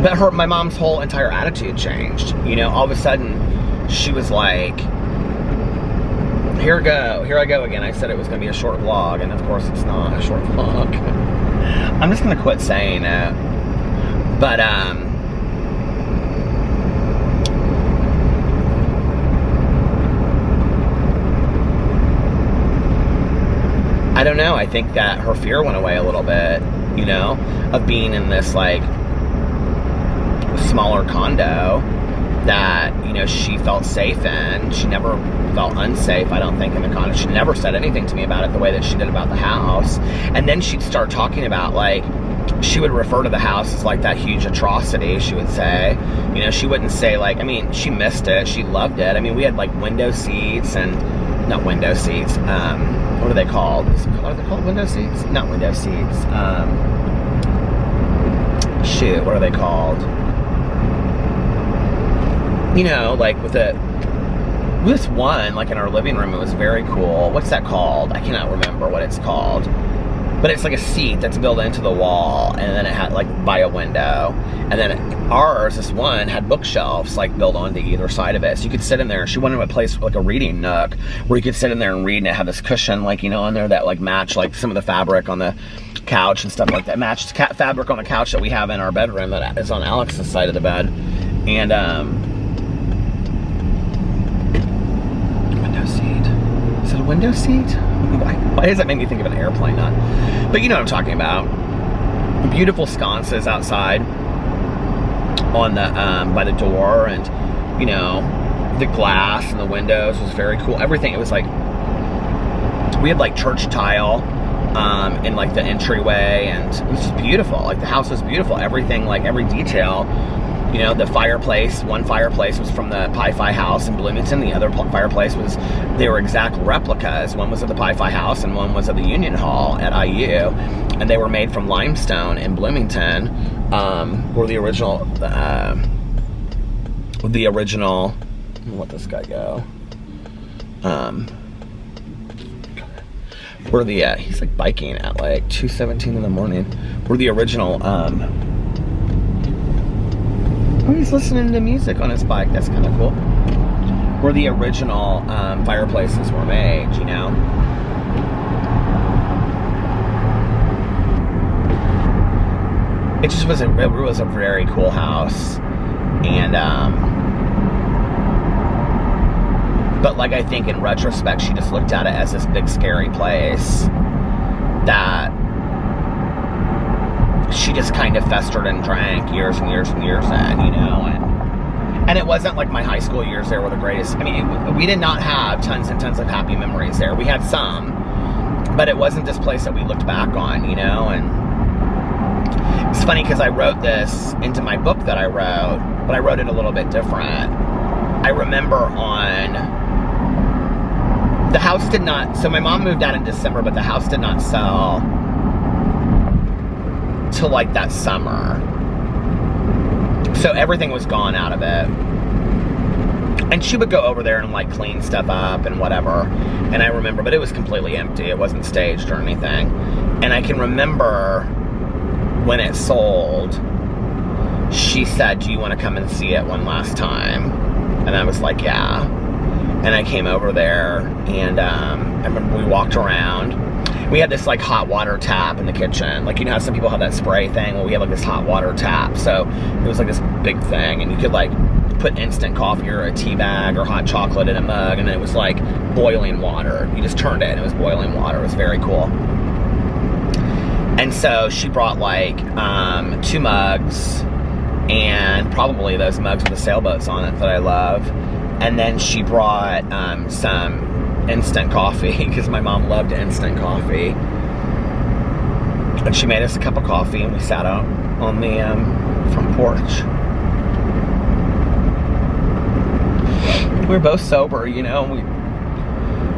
But my mom's whole entire attitude changed. You know, all of a sudden, she was like, here I go again. I said it was going to be a short vlog, and of course it's not a short vlog. I'm just going to quit saying it. But, I don't know. I think that her fear went away a little bit, you know, of being in this, like, smaller condo that, you know, she felt safe in. She never felt unsafe, I don't think, in the condo. She never said anything to me about it the way that she did about the house. And then she'd start talking about, like, she would refer to the house as, like, that huge atrocity, she would say. You know, she wouldn't say, like, I mean, she missed it. She loved it. I mean, we had, like, window seats and, not window seats, what are they called? Are they called window seats? Not window seats. Shoot, what are they called? You know, like with this one, like in our living room, it was very cool. What's that called? I cannot remember what it's called. But it's like a seat that's built into the wall, and then it had, like, by a window. And then ours, this one, had bookshelves, like, built onto either side of it. So you could sit in there. She wanted a place, like a reading nook, where you could sit in there and read, and it had this cushion, like, you know, on there that, like, matched, like, some of the fabric on the couch and stuff like that. Matched fabric on the couch that we have in our bedroom that is on Alex's side of the bed. And, window seat. Is it a window seat? Why does that make me think of an airplane? Not, but you know what I'm talking about. Beautiful sconces outside on the by the door, and you know, the glass and the windows was very cool. Everything, it was like, we had like church tile in like the entryway, and it was just beautiful. Like the house was beautiful. Everything, like every detail. You know, the fireplace, one fireplace was from the Pi-Fi house in Bloomington. The other fireplace was, they were exact replicas. One was at the Pi-Fi house and one was at the Union Hall at IU. And they were made from limestone in Bloomington. Were the original, let this guy go. Were the, he's like biking at like 2:17 in the morning. Were the original, oh, he's listening to music on his bike. That's kind of cool. Where the original fireplaces were made, you know. It just was it was a very cool house, and but like I think in retrospect, she just looked at it as this big scary place that she just kind of festered and drank years and years and years in, you know, and it wasn't like my high school years there were the greatest. I mean, we did not have tons and tons of happy memories there. We had some, but it wasn't this place that we looked back on, you know, and funny because I wrote this into my book that I wrote, but I wrote it a little bit different. I remember the house did not, so my mom moved out in December, but the house did not sell till like that summer. So everything was gone out of it. And she would go over there and like clean stuff up and whatever. And I remember, but it was completely empty. It wasn't staged or anything. And I can remember when it sold, she said, do you want to come and see it one last time? And I was like, yeah. And I came over there, and I remember we walked around. We had this like hot water tap in the kitchen. Like, you know how some people have that spray thing? Well, we had like this hot water tap. So it was like this big thing, and you could like put instant coffee or a tea bag or hot chocolate in a mug, and then it was like boiling water. You just turned it and it was boiling water. It was very cool. And so she brought like 2 mugs, and probably those mugs with the sailboats on it that I love. And then she brought some instant coffee, because my mom loved instant coffee. And she made us a cup of coffee, and we sat out on the front porch. We were both sober, you know. We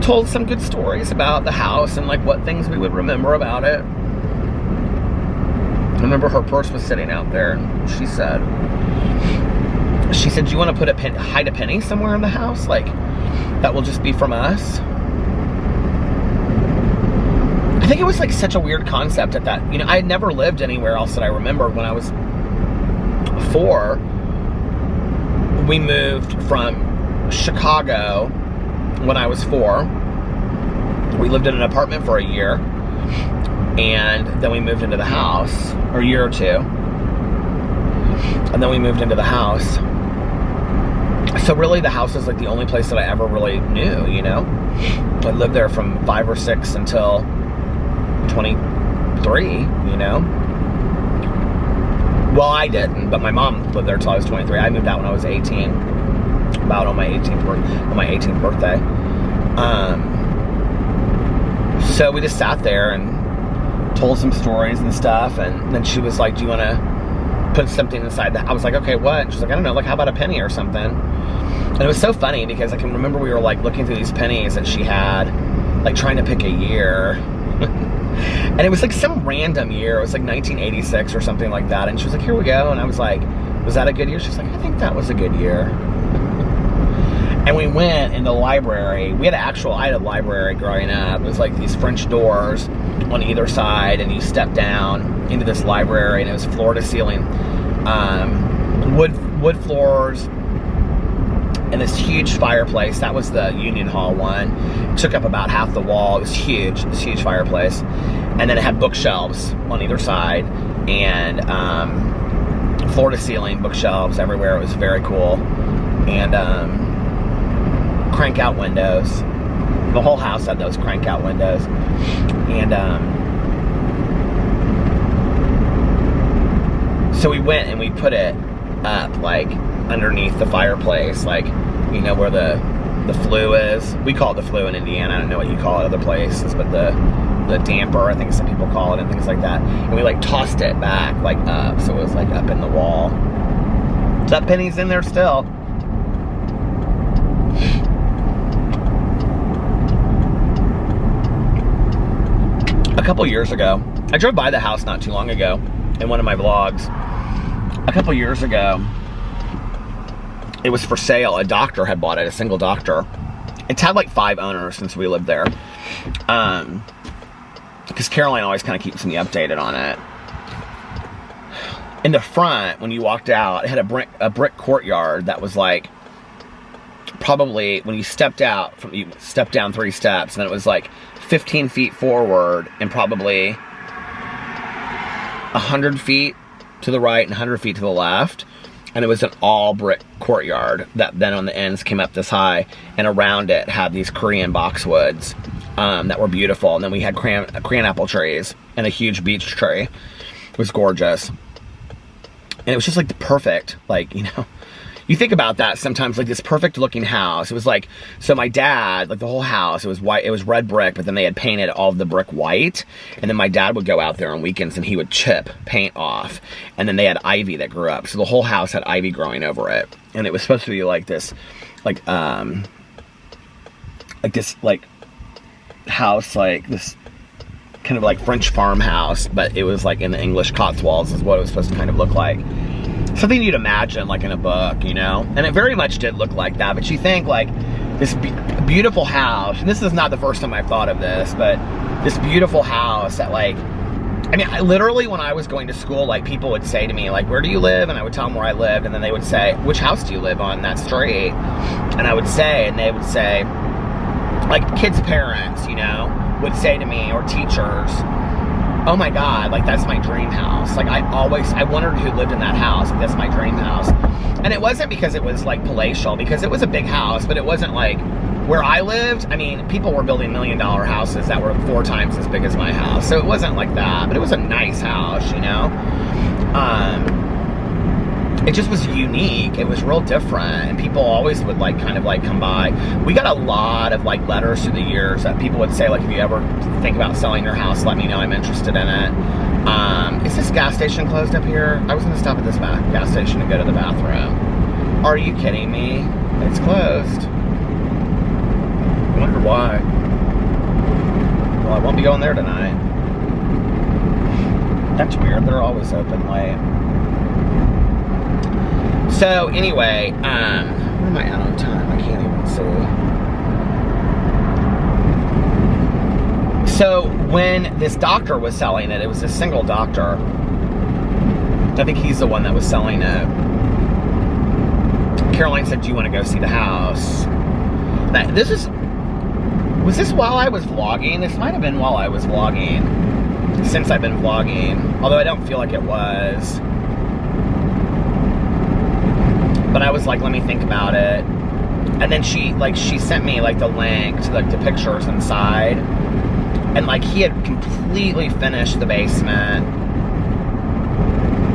told some good stories about the house and like what things we would remember about it. I remember her purse was sitting out there, and she said, do you want to hide a penny somewhere in the house? Like, that will just be from us? I think it was like such a weird concept at that. You know, I had never lived anywhere else that I remember. When I was 4, we moved from Chicago when I was 4. We lived in an apartment for a year, and then we moved into the house, or a year or 2. And then we moved into the house. So really the house is like the only place that I ever really knew, you know? I lived there from 5 or 6 until 23, you know? Well, I didn't, but my mom lived there until I was 23. I moved out when I was 18, about on my 18th birthday. So we just sat there and told some stories and stuff, and then she was like, do you want to put something inside that? I was like, okay, what? And she's like, I don't know, like, how about a penny or something? And it was so funny because I can remember we were like looking through these pennies that she had, like trying to pick a year. And it was like some random year. It was like 1986 or something like that. And she was like, here we go. And I was like, was that a good year? She's like, I think that was a good year. And we went in the library. I had a library growing up. It was like these French doors on either side, and you step down into this library, and it was floor to ceiling, wood floors, and this huge fireplace. That was the Union Hall one. It took up about half the wall. It was huge, this huge fireplace. And then it had bookshelves on either side, and floor to ceiling bookshelves everywhere. It was very cool. And crank out windows. The whole house had those crank out windows. And so we went and we put it up like underneath the fireplace, like, you know, where the flue is. We call it the flue in Indiana. I don't know what you call it other places, but the damper, I think some people call it, and things like that. And we like tossed it back like up, so it was like up in the wall. That penny's in there still. A couple years ago, I drove by the house not too long ago in one of my vlogs. A couple years ago, it was for sale. A doctor had bought it, a single doctor. It's had like 5 owners since we lived there. Because Caroline always kind of keeps me updated on it. In the front, when you walked out, it had a brick courtyard that was like, probably when you stepped out, you stepped down 3 steps, and then it was like 15 feet forward and probably 100 feet to the right and 100 feet to the left. And it was an all brick courtyard that then on the ends came up this high, and around it had these Korean boxwoods that were beautiful. And then we had crayon apple trees and a huge beech tree. It was gorgeous. And it was just like the perfect, like, you you think about that sometimes, like this perfect looking house. It was like, so my dad, like the whole house, it was white, it was red brick, but then they had painted all of the brick white. And then my dad would go out there on weekends and he would chip paint off. And then they had ivy that grew up. So the whole house had ivy growing over it. And it was supposed to be like this, like this, like house, like this kind of like French farmhouse, but it was like in the English Cotswolds is what it was supposed to kind of look like. Something you'd imagine like in a book, you know? And it very much did look like that, but you think like this beautiful house, and this is not the first time I've thought of this, but this beautiful house that like, I mean, literally when I was going to school, like people would say to me like, where do you live? And I would tell them where I lived, and then they would say, which house do you live on that street? And I would say, and they would say, like kids' parents, you know, would say to me, or teachers, oh my God, like that's my dream house. Like I wondered who lived in that house. Like that's my dream house. And it wasn't because it was like palatial, because it was a big house, but it wasn't like where I lived. I mean, people were building $1 million houses that were 4 times as big as my house. So it wasn't like that, but it was a nice house, you know? It just was unique. It was real different, and people always would like kind of like come by. We got a lot of like letters through the years that people would say like, if you ever think about selling your house, let me know, I'm interested in it. Is this gas station closed up here? I was gonna stop at this gas station and go to the bathroom. Are you kidding me? It's closed. I wonder why. Well, I won't be going there tonight. That's weird, they're always open late. So anyway, where am I out on time? I can't even see. So when this doctor was selling it, it was a single doctor. I think he's the one that was selling it. Caroline said, do you want to go see the house? Now, was this while I was vlogging? This might have been while I was vlogging, since I've been vlogging, although I don't feel like it was. But I was like, let me think about it. And then she sent me like the link to like the pictures inside. And like he had completely finished the basement.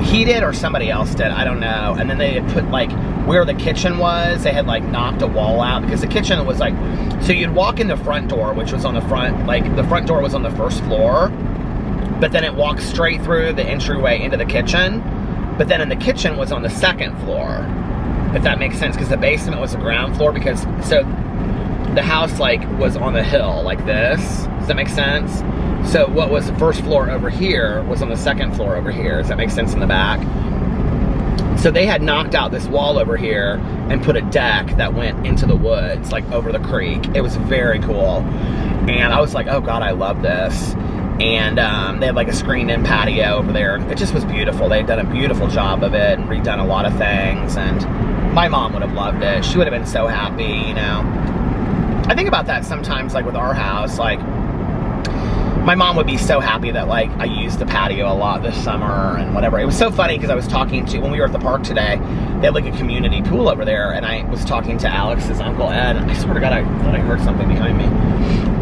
He did or somebody else did, I don't know. And then they had put like where the kitchen was, they had like knocked a wall out, because the kitchen was like, so you'd walk in the front door, which was on the front, like the front door was on the first floor, but then it walked straight through the entryway into the kitchen. But then in the kitchen was on the second floor. If that makes sense, because the basement was the ground floor, because so the house like was on the hill like this. Does that make sense? So what was the first floor over here was on the second floor over here. Does that make sense in the back? So they had knocked out this wall over here and put a deck that went into the woods, like over the creek. It was very cool. And I was like, oh God, I love this. And they had like a screened-in patio over there. It just was beautiful. They had done a beautiful job of it and redone a lot of things. And my mom would have loved it. She would have been so happy, you know. I think about that sometimes, like with our house. Like, my mom would be so happy that like I used the patio a lot this summer and whatever. It was so funny because I was talking to, when we were at the park today, they had like a community pool over there, and I was talking to Alex's Uncle Ed, and I swear to God, I thought I heard something behind me.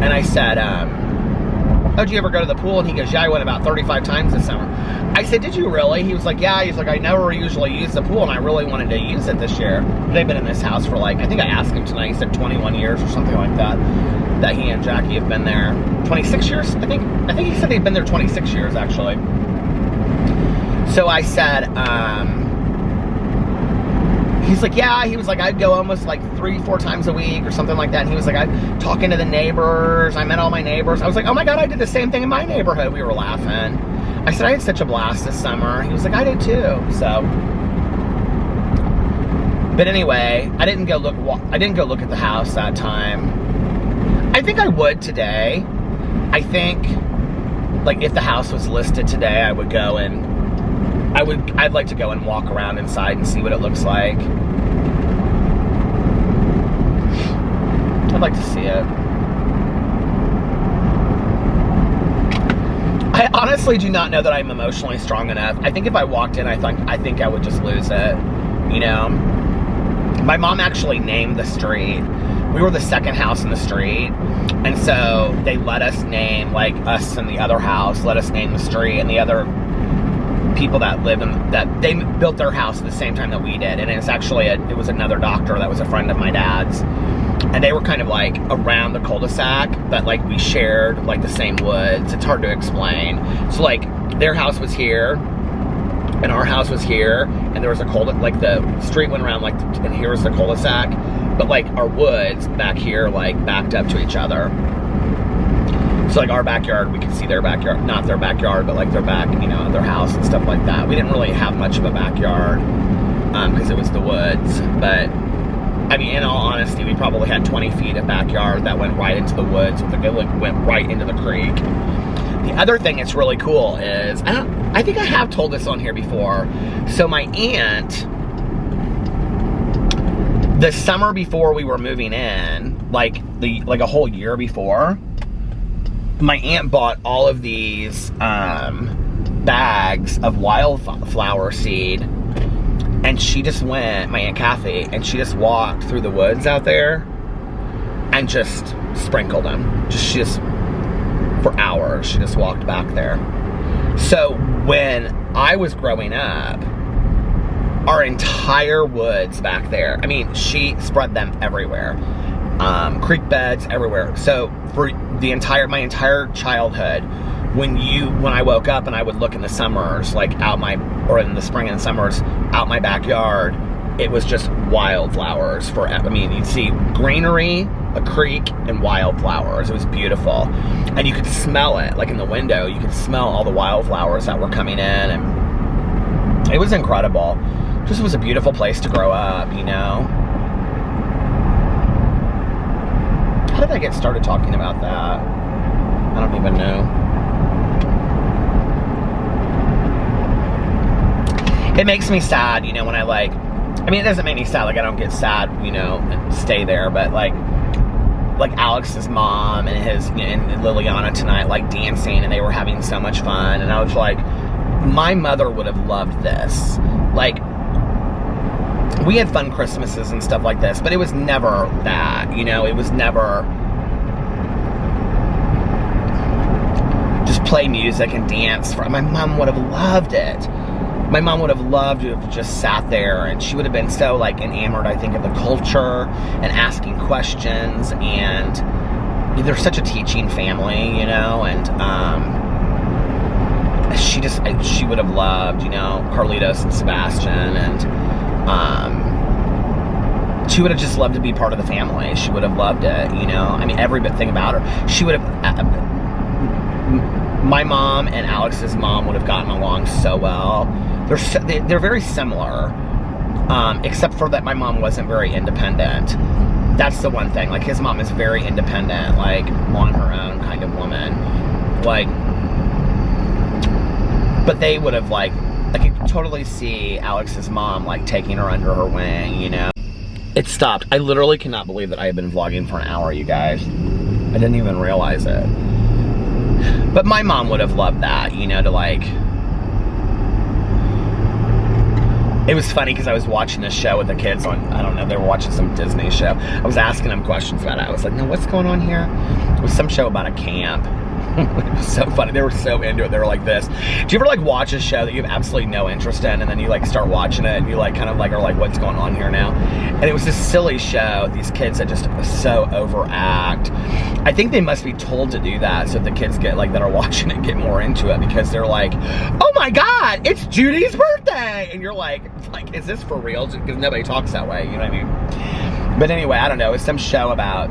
And I said, oh, did you ever go to the pool? And he goes, yeah, I went about 35 times this summer. I said, did you really? He was like, yeah. He's like, I never usually use the pool, and I really wanted to use it this year. They've been in this house for like, I think I asked him tonight, he said 21 years or something like that, that he and Jackie have been there. 26 years? I think he said they've been there 26 years, actually. So I said, he's like, yeah, he was like, I'd go almost like 3-4 times a week or something like that. And he was like, I'm talking to the neighbors. I met all my neighbors. I was like, oh my God, I did the same thing in my neighborhood. We were laughing. I said, I had such a blast this summer. He was like, I did too. So, but anyway, I didn't go look at the house that time. I think I would today. I think like if the house was listed today, I would go and I'd like to go and walk around inside and see what it looks like. I'd like to see it. I honestly do not know that I'm emotionally strong enough. I think if I walked in, I think I would just lose it, you know? My mom actually named the street. We were the second house in the street, and so they let us name, like us and the other house, let us name the street, and the other people that live in, that they built their house at the same time that we did. And it's actually, it was another doctor that was a friend of my dad's. And they were kind of like around the cul-de-sac, but like we shared like the same woods. It's hard to explain. So like their house was here, and our house was here, and there was a like the street went around like, and here was the cul-de-sac, but like our woods back here like backed up to each other. So like our backyard, we could see their backyard, not their backyard, but like their back, you know, their house and stuff like that. We didn't really have much of a backyard because it was the woods, but I mean, in all honesty, we probably had 20 feet of backyard that went right into the woods. It went right into the creek. The other thing that's really cool is, I think I have told this on here before. So my aunt, the summer before we were moving in, like a whole year before, my aunt bought all of these bags of wildflower seed. And she just went, my Aunt Kathy, and she just walked through the woods out there and just sprinkled them. She just, for hours, she just walked back there. So when I was growing up, our entire woods back there, I mean, she spread them everywhere. Creek beds, everywhere. So for my entire childhood, when I woke up and I would look in the summers, like or in the spring and summers, out my backyard, it was just wildflowers I mean, you'd see greenery, a creek, and wildflowers. It was beautiful. And you could smell it, like in the window, you could smell all the wildflowers that were coming in, and it was incredible. Just was a beautiful place to grow up, you know? How did I get started talking about that? I don't even know. It makes me sad, you know, when I mean, it doesn't make me sad, like I don't get sad, you know, and stay there, but like Alex's mom and his, you know, and Liliana tonight, like dancing, and they were having so much fun, and I was like, my mother would have loved this. Like, we had fun Christmases and stuff like this, but it was never that, you know, it was never just play music and dance. My mom would have loved it. My mom would have loved to have just sat there, and she would have been so like enamored, I think, of the culture and asking questions, and they're such a teaching family, you know, and she would have loved, you know, Carlitos and Sebastian, and she would have just loved to be part of the family. She would have loved it, you know. I mean, every bit thing about her. She would have. My mom and Alex's mom would have gotten along so well. They're very similar, except for that my mom wasn't very independent. That's the one thing. Like, his mom is very independent, like on her own kind of woman. Like, but they would have I could totally see Alex's mom like taking her under her wing, you know. It stopped. I literally cannot believe that I have been vlogging for an hour, you guys. I didn't even realize it. But my mom would have loved that, you know, to like... It was funny because I was watching this show with the kids on, I don't know, they were watching some Disney show. I was asking them questions about it. I was like, no, what's going on here? It was some show about a camp. It was so funny. They were so into it. They were like this. Do you ever like watch a show that you have absolutely no interest in, and then you like start watching it and you like kind of like are like, what's going on here now? And it was this silly show. These kids that just so overact. I think they must be told to do that so the kids get like that are watching it get more into it, because they're like, oh my God, it's Judy's birthday, and you're like, is this for real? Because nobody talks that way. You know what I mean? But anyway, I don't know. It's some show about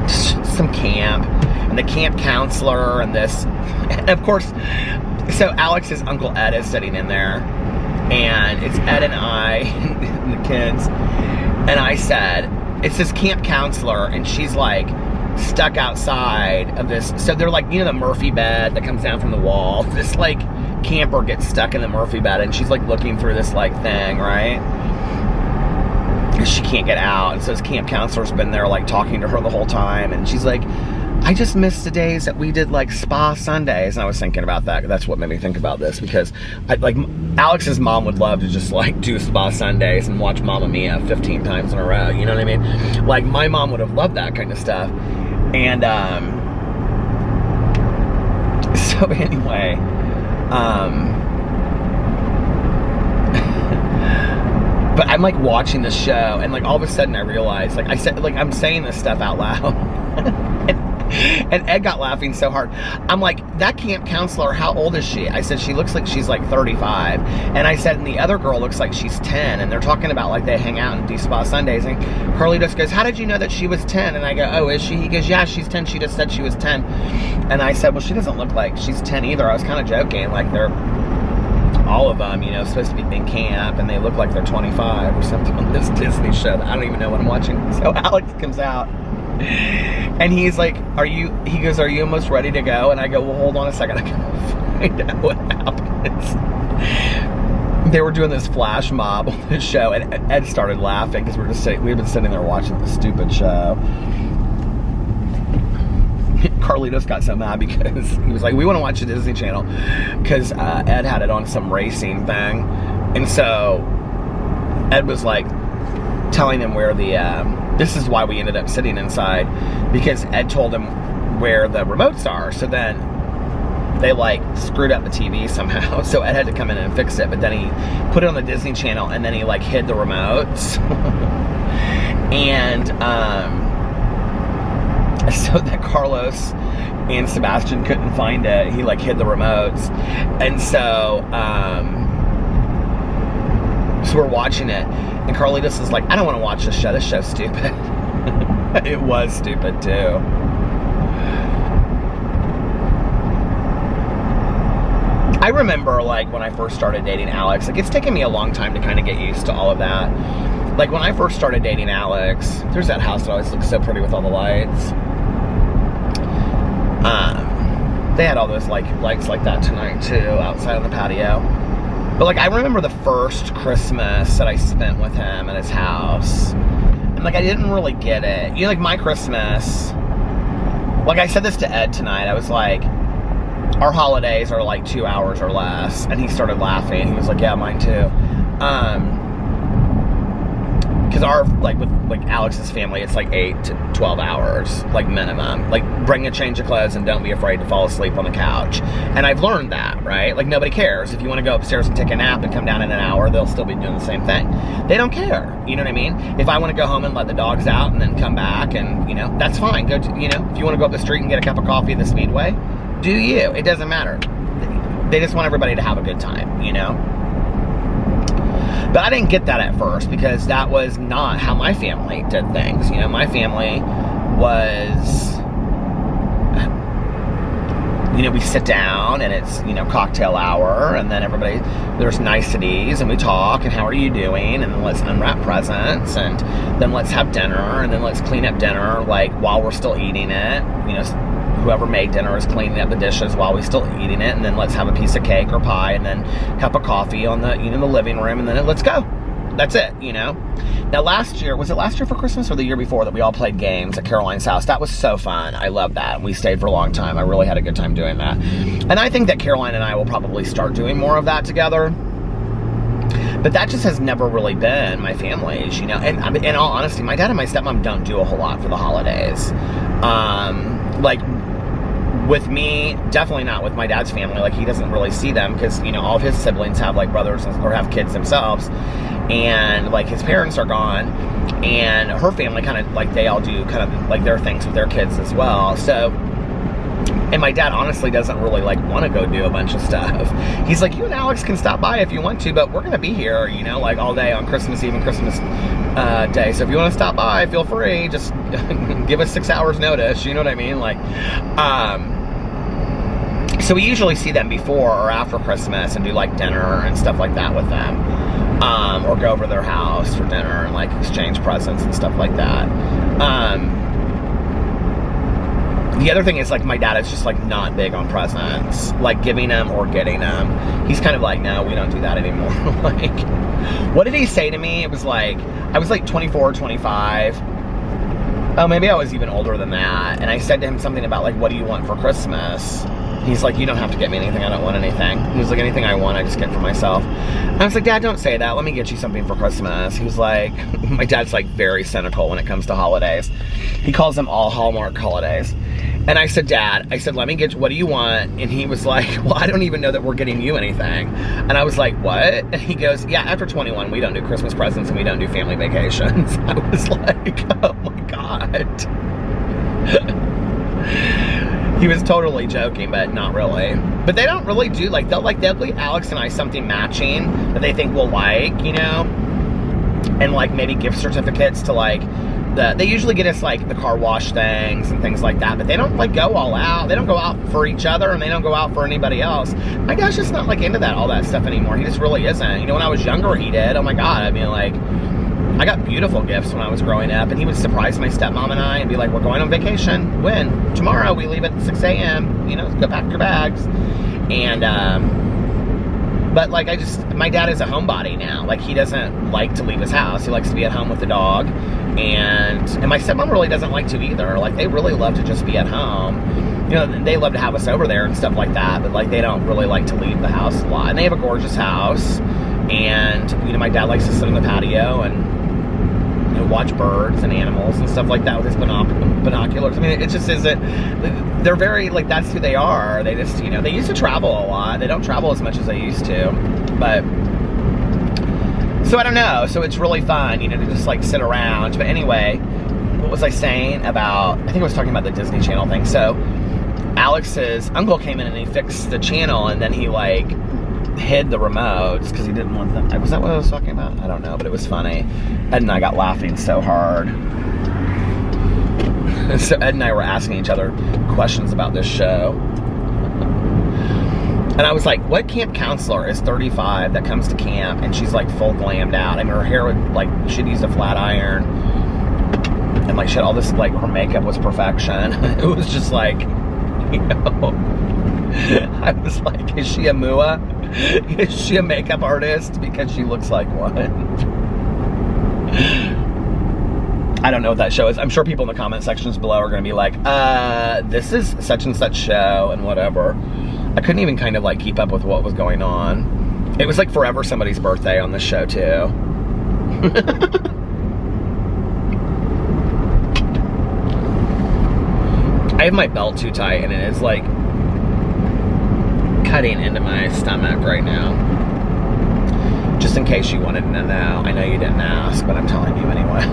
some camp. And the camp counselor and this, and of course, so Alex's Uncle Ed is sitting in there, and it's Ed and I, and the kids, and I said, it's this camp counselor, and she's like stuck outside of this, so they're like, you know, the Murphy bed that comes down from the wall, this like camper gets stuck in the Murphy bed, and she's like looking through this like thing, right? She can't get out, and so this camp counselor's been there like talking to her the whole time, and she's like, I just missed the days that we did like spa Sundays. And I was thinking about that. That's what made me think about this, because Alex's mom would love to just like do spa Sundays and watch Mamma Mia 15 times in a row. You know what I mean? Like, my mom would have loved that kind of stuff. And so anyway, But I'm like watching the show, and like all of a sudden I realized, like I said, like I'm saying this stuff out loud. And Ed got laughing so hard. I'm like, that camp counselor, how old is she? I said, she looks like she's like 35. And I said, and the other girl looks like she's 10. And they're talking about like they hang out and do spa Sundays. And Carlitos goes, how did you know that she was 10? And I go, oh, is she? He goes, yeah, she's 10. She just said she was 10. And I said, well, she doesn't look like she's 10 either. I was kind of joking. Like they're, all of them, you know, supposed to be in camp. And they look like they're 25 or something on this Disney show. I don't even know what I'm watching. So Alex comes out. And he's like, he goes, are you almost ready to go? And I go, well, hold on a second, I gotta find out what happens. They were doing this flash mob on the show, and Ed started laughing because we've been sitting there watching the stupid show. Carlitos got so mad because he was like, we want to watch the Disney Channel, because Ed had it on some racing thing. And so Ed was like telling him where this is why we ended up sitting inside, because Ed told him where the remotes are. So then they like screwed up the TV somehow. So Ed had to come in and fix it. But then he put it on the Disney Channel, and then he like hid the remotes. And so that Carlos and Sebastian couldn't find it. He like hid the remotes. And so so we're watching it, and Carlitos is like, I don't want to watch this show. This show's stupid. It was stupid too. I remember like when I first started dating Alex, like it's taken me a long time to kind of get used to all of that. Like when I first started dating Alex, there's that house that always looks so pretty with all the lights. They had all those like lights like that tonight too, outside on the patio. But like I remember the first Christmas that I spent with him at his house, and like I didn't really get it. You know, like my Christmas, like I said this to Ed tonight, I was like, our holidays are like 2 hours or less. And he started laughing. He was like, yeah, mine too. Because our, like with like Alex's family, it's like 8 to 12 hours, like minimum. Like bring a change of clothes and don't be afraid to fall asleep on the couch. And I've learned that, right? Like nobody cares. If you want to go upstairs and take a nap and come down in an hour, they'll still be doing the same thing. They don't care. You know what I mean? If I want to go home and let the dogs out and then come back, and you know, that's fine. Go to, you know, if you want to go up the street and get a cup of coffee at the Speedway, do you. It doesn't matter. They just want everybody to have a good time, you know? But I didn't get that at first, because that was not how my family did things. You know, my family was, you know, we sit down and it's, you know, cocktail hour, and then everybody, there's niceties, and we talk, and how are you doing, and then let's unwrap presents, and then let's have dinner, and then let's clean up dinner, like, while we're still eating it. You know, whoever made dinner is cleaning up the dishes while we're still eating it, and then let's have a piece of cake or pie, and then a cup of coffee on the, you know, the living room, and then let's go. That's it, you know. Now last year, was it last year for Christmas or the year before, that we all played games at Caroline's house? That was so fun. I loved that. We stayed for a long time. I really had a good time doing that. And I think that Caroline and I will probably start doing more of that together. But that just has never really been my family's, you know. And in all honesty, my dad and my stepmom don't do a whole lot for the holidays. Like, with me, definitely not with my dad's family. Like, he doesn't really see them because, you know, all of his siblings have, like, brothers or have kids themselves. And, like, his parents are gone. And her family kind of, like, they all do kind of, like, their things with their kids as well. So, and my dad honestly doesn't really, like, want to go do a bunch of stuff. He's like, you and Alex can stop by if you want to, but we're going to be here, you know, like, all day on Christmas Eve and Christmas Day. So if you want to stop by, feel free. Just give us 6 hours notice, you know what I mean? Like, so we usually see them before or after Christmas and do, like, dinner and stuff like that with them. Or go over to their house for dinner and, like, exchange presents and stuff like that. The other thing is, like, my dad is just, like, not big on presents, like, giving them or getting them. He's kind of like, no, we don't do that anymore. Like, what did he say to me? It was like, I was like 24, 25. Oh, maybe I was even older than that. And I said to him something about, like, what do you want for Christmas? He's like, you don't have to get me anything. I don't want anything. He was like, anything I want, I just get for myself. And I was like, Dad, don't say that. Let me get you something for Christmas. He was like, my dad's, like, very cynical when it comes to holidays. He calls them all Hallmark holidays. And I said, Dad, I said, let me get, what do you want? And he was like, well, I don't even know that we're getting you anything. And I was like, what? And he goes, yeah, after 21, we don't do Christmas presents and we don't do family vacations. I was like, oh my God. He was totally joking, but not really. But they don't really do, like, they'll get Alex and I something matching that they think we'll like, you know? And like maybe gift certificates to like, they usually get us like the car wash things and things like that, but they don't like go all out. They don't go out for each other and they don't go out for anybody else. My dad's just not like into all that stuff anymore. He just really isn't. You know, when I was younger, he did. Oh my God. I mean, like, I got beautiful gifts when I was growing up, and he would surprise my stepmom and I and be like, we're going on vacation. When? Tomorrow. We leave at 6 a.m. You know, go pack your bags. And, but like, my dad is a homebody now. Like, he doesn't like to leave his house. He likes to be at home with the dog. And my stepmom really doesn't like to either. Like, they really love to just be at home. You know, they love to have us over there and stuff like that, but like, they don't really like to leave the house a lot. And they have a gorgeous house. And, you know, my dad likes to sit on the patio and, you know, watch birds and animals and stuff like that with his binoculars. I mean, it just isn't, they're very, like, that's who they are. They just, you know, they used to travel a lot. They don't travel as much as they used to, but, so I don't know. So it's really fun, you know, to just, like, sit around. But anyway, what was I saying about, I think I was talking about the Disney Channel thing. So Alex's uncle came in and he fixed the channel, and then he, like, hid the remotes because he didn't want them. Was that what I was talking about? I don't know, but it was funny. Ed and I got laughing so hard. So Ed and I were asking each other questions about this show. And I was like, what camp counselor is 35 that comes to camp and she's like full glammed out? I mean, her hair would, like, she'd used a flat iron. And like, she had all this, like, her makeup was perfection. It was just like, you know, I was like, is she a MUA? Is she a makeup artist? Because she looks like one. I don't know what that show is. I'm sure people in the comment sections below are going to be like, this is such and such show and whatever. I couldn't even kind of like keep up with what was going on. It was like forever somebody's birthday on this show too. I have my belt too tight and it is like cutting into my stomach right now. Just in case you wanted to know. I know you didn't ask, but I'm telling you anyway.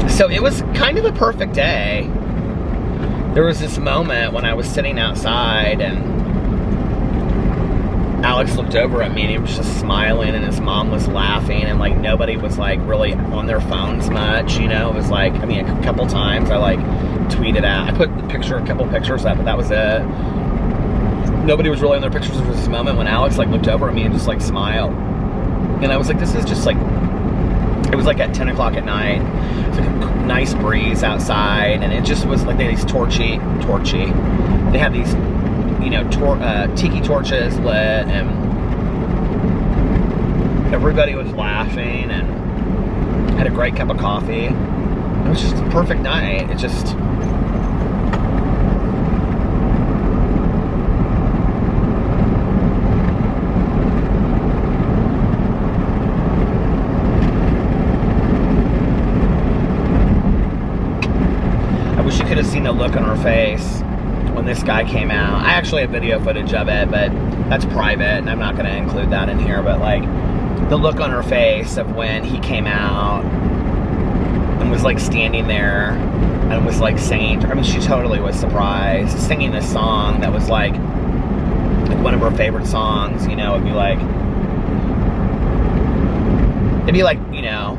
So it was kind of a perfect day. There was this moment when I was sitting outside and Alex looked over at me and he was just smiling and his mom was laughing and like nobody was like really on their phones much, you know. It was like, I mean, a couple times I like tweeted out, I put a couple pictures up, but that was it. Nobody was really on their pictures. There was this moment when Alex like looked over at me and just like smiled. And I was like, this is just like, it was like at 10 o'clock at night. It's like a nice breeze outside and it just was like, they had these torchy. They had these, you know, tiki torches lit and everybody was laughing and had a great cup of coffee. It was just a perfect night. It just, I wish you could have seen the look on her face when this guy came out. I actually have video footage of it, but that's private and I'm not going to include that in here. But like the look on her face of when he came out and was like standing there and was like singing. I mean, she totally was surprised. Singing this song that was like one of her favorite songs, you know. It'd be like, you know,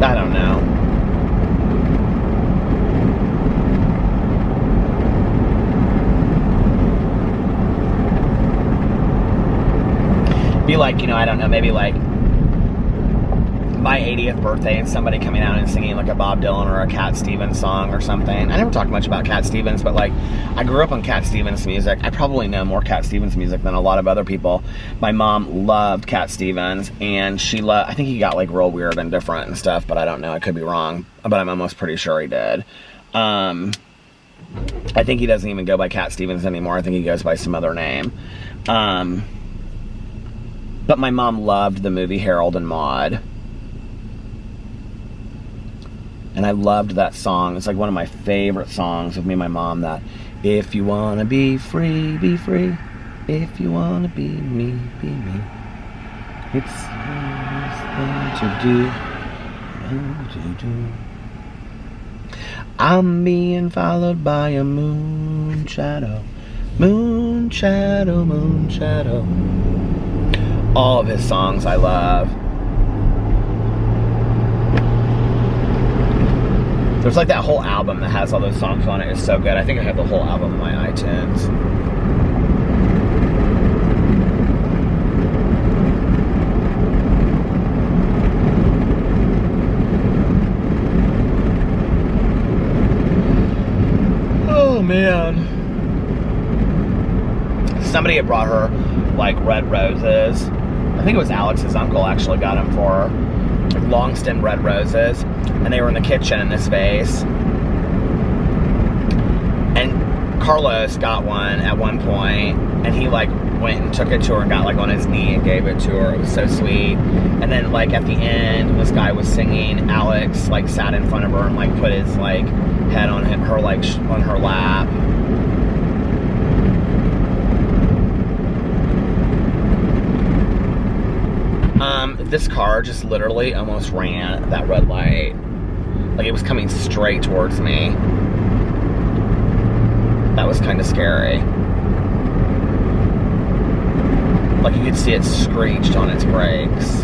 I don't know. Be like, you know, I don't know, maybe like my 80th birthday and somebody coming out and singing like a Bob Dylan or a Cat Stevens song or something. I never talked much about Cat Stevens, but like I grew up on Cat Stevens music. I probably know more Cat Stevens music than a lot of other people. My mom loved Cat Stevens and I think he got like real weird and different and stuff, but I don't know. I could be wrong, but I'm almost pretty sure he did. I think he doesn't even go by Cat Stevens anymore. I think he goes by some other name. But my mom loved the movie Harold and Maude. And I loved that song. It's like one of my favorite songs of me and my mom, that if you want to be free, be free. If you want to be me, be me. It's the hardest thing to do. I'm being followed by a moon shadow. Moon shadow, moon shadow. All of his songs I love. There's like that whole album that has all those songs on it. It's so good. I think I have the whole album in my iTunes. Oh man. Somebody had brought her like red roses. I think it was Alex's uncle actually got them for her. Like long stem red roses. And they were in the kitchen in this vase. And Carlos got one at one point, and he like went and took it to her and got like on his knee and gave it to her. It was so sweet. And then like at the end, when this guy was singing, Alex like sat in front of her and like put his like head on her like on her lap. This car just literally almost ran at that red light. Like it was coming straight towards me. That was kind of scary. Like you could see it screeched on its brakes.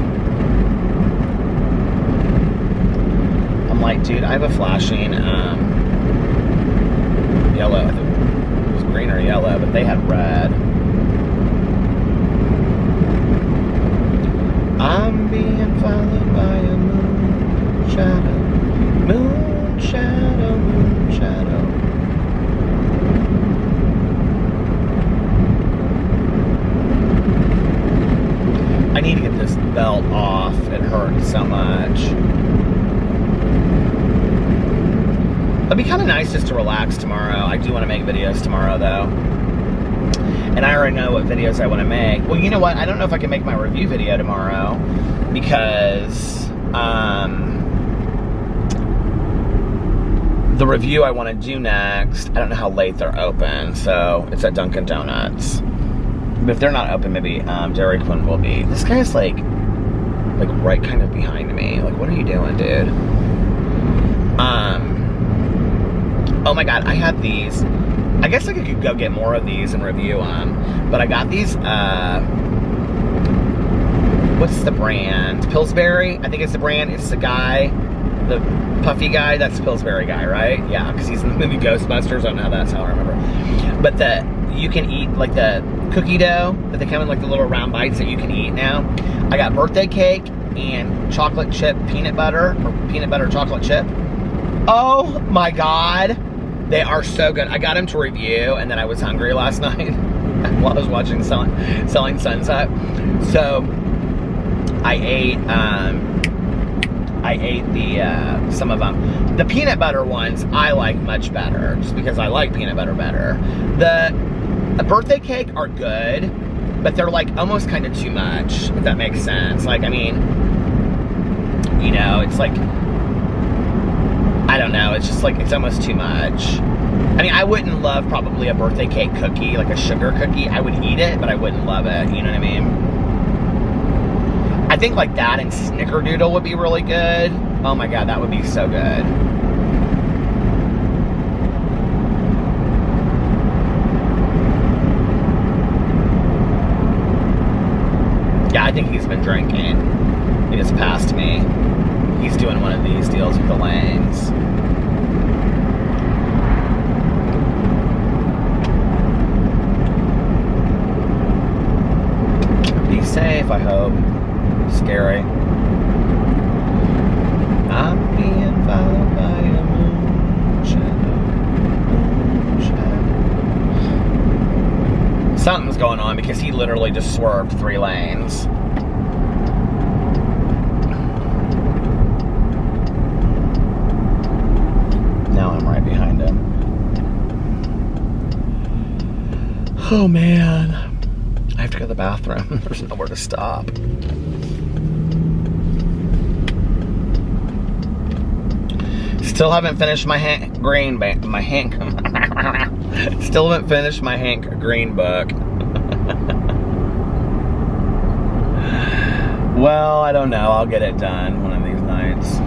I'm like, dude, I have a flashing yellow. I think it was green or yellow, but they had red. I'm being followed by a moon shadow. Moon shadow, moon shadow. I need to get this belt off. It hurts so much. It'd be kind of nice just to relax tomorrow. I do want to make videos tomorrow though. And I already know what videos I want to make. Well, you know what? I don't know if I can make my review video tomorrow because the review I want to do next, I don't know how late they're open, so it's at Dunkin' Donuts. But if they're not open, maybe Dairy Queen will be. This guy's like right kind of behind me. Like, what are you doing, dude? Oh my god, I had these. I guess I could go get more of these and review them. But I got these, what's the brand? Pillsbury? I think it's the brand. It's the guy, the puffy guy. That's the Pillsbury guy, right? Yeah, because he's in the movie Ghostbusters. I don't know how that's how I remember. But you can eat, like the cookie dough, that they come in like the little round bites that you can eat now. I got birthday cake and chocolate chip peanut butter, or peanut butter chocolate chip. Oh my god. They are so good. I got them to review, and then I was hungry last night while I was watching Selling Sunset. So I ate the some of them. The peanut butter ones I like much better, just because I like peanut butter better. The birthday cake are good, but they're like almost kind of too much, if that makes sense. Like, I mean, you know, it's like, I don't know, it's just like, it's almost too much. I mean, I wouldn't love probably a birthday cake cookie, like a sugar cookie. I would eat it, but I wouldn't love it, you know what I mean? I think like that and Snickerdoodle would be really good. Oh my god, that would be so good. Yeah, I think he's been drinking. He just passed me. He's doing one of these deals with the lanes. Be safe, I hope. Scary. I'm being followed by a moon shadow. Something's going on because he literally just swerved 3 lanes. Oh man, I have to go to the bathroom. There's nowhere to stop. Still haven't finished my Hank Green Still haven't finished my Hank Green book. Well, I don't know. I'll get it done one of these nights.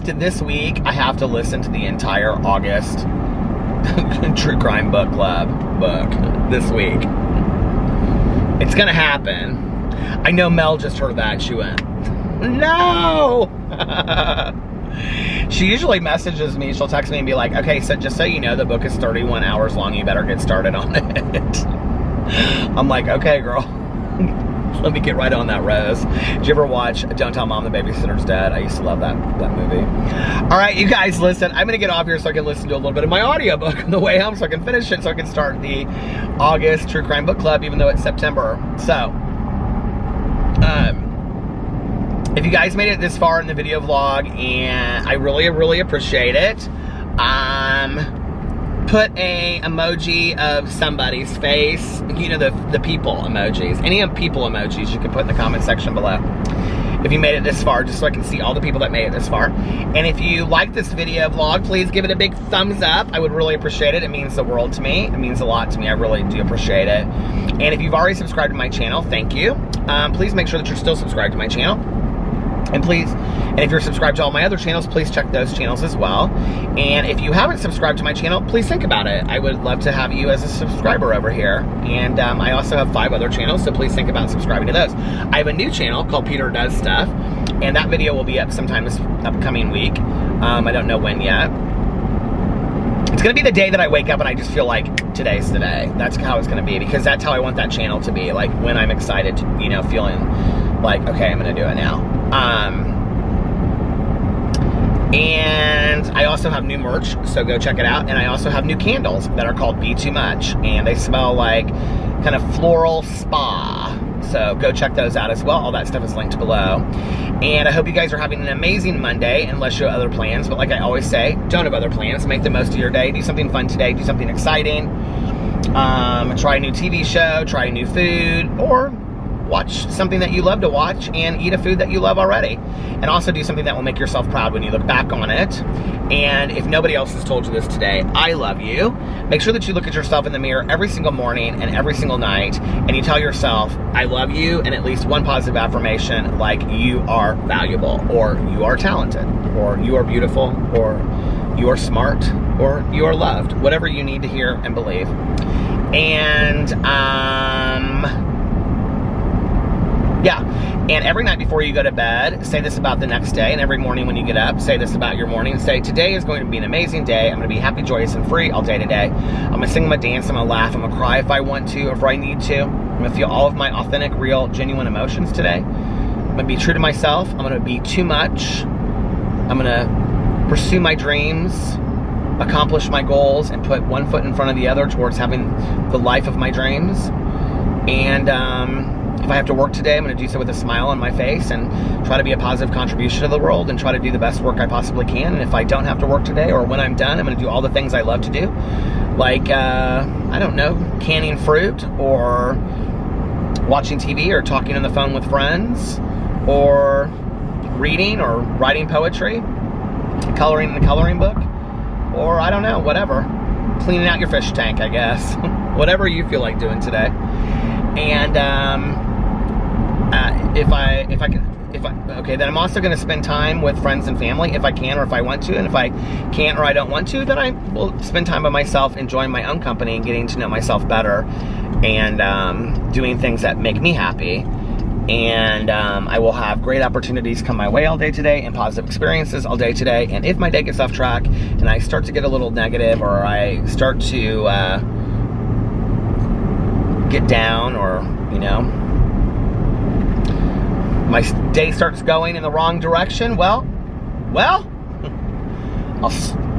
This week, I have to listen to the entire August True Crime Book Club book this week. It's gonna happen. I know Mel just heard that. She went, no! She usually messages me. She'll text me and be like, okay, so just so you know, the book is 31 hours long. You better get started on it. I'm like, okay, girl. Let me get right on that, Rose. Did you ever watch Don't Tell Mom the Babysitter's Dead? I used to love that movie. All right, you guys, listen. I'm going to get off here so I can listen to a little bit of my audiobook on the way home so I can finish it so I can start the August True Crime Book Club, even though it's September. So, if you guys made it this far in the video vlog, and I really, really appreciate it, put a emoji of somebody's face, you know, the people emojis. Any people emojis you can put in the comment section below if you made it this far, just so I can see all the people that made it this far. And if you like this video vlog, please give it a big thumbs up. I would really appreciate it. It means the world to me. It means a lot to me. I really do appreciate it. And if you've already subscribed to my channel, thank you. Please make sure that you're still subscribed to my channel. And if you're subscribed to all my other channels, please check those channels as well. And if you haven't subscribed to my channel, please think about it. I would love to have you as a subscriber over here. And I also have 5 other channels, so please think about subscribing to those. I have a new channel called Peter Does Stuff, and that video will be up sometime this upcoming week. I don't know when yet. It's gonna be the day that I wake up and I just feel like today's the day. That's how it's gonna be, because that's how I want that channel to be. Like when I'm excited, you know, feeling like, okay, I'm gonna do it now. And I also have new merch, so go check it out. And I also have new candles that are called Be Too Much, and they smell like kind of floral spa. So go check those out as well. All that stuff is linked below. And I hope you guys are having an amazing Monday, unless you have other plans. But like I always say, don't have other plans. Make the most of your day. Do something fun today. Do something exciting. Try a new TV show. Try new food. Or watch something that you love to watch and eat a food that you love already. And also do something that will make yourself proud when you look back on it. And if nobody else has told you this today, I love you. Make sure that you look at yourself in the mirror every single morning and every single night, and you tell yourself, I love you, and at least one positive affirmation, like you are valuable, or you are talented, or you are beautiful, or you are smart, or you are loved. Whatever you need to hear and believe. And yeah, and every night before you go to bed, say this about the next day, and every morning when you get up, say this about your morning. Say, today is going to be an amazing day. I'm going to be happy, joyous, and free all day today. I'm going to sing, I'm going to dance, I'm going to laugh, I'm going to cry if I want to, if I need to. I'm going to feel all of my authentic, real, genuine emotions today. I'm going to be true to myself. I'm going to be too much. I'm going to pursue my dreams, accomplish my goals, and put one foot in front of the other towards having the life of my dreams. And if I have to work today, I'm going to do so with a smile on my face and try to be a positive contribution to the world and try to do the best work I possibly can. And if I don't have to work today, or when I'm done, I'm going to do all the things I love to do. Like, I don't know, canning fruit, or watching TV, or talking on the phone with friends, or reading, or writing poetry, coloring in the coloring book, or I don't know, whatever. Cleaning out your fish tank, I guess. Whatever you feel like doing today. And then I'm also going to spend time with friends and family if I can or if I want to. And if I can't or I don't want to, then I will spend time by myself, enjoying my own company and getting to know myself better, and doing things that make me happy. And I will have great opportunities come my way all day today, and positive experiences all day today. And if my day gets off track and I start to get a little negative, or I start to get down, or, you know, my day starts going in the wrong direction, well,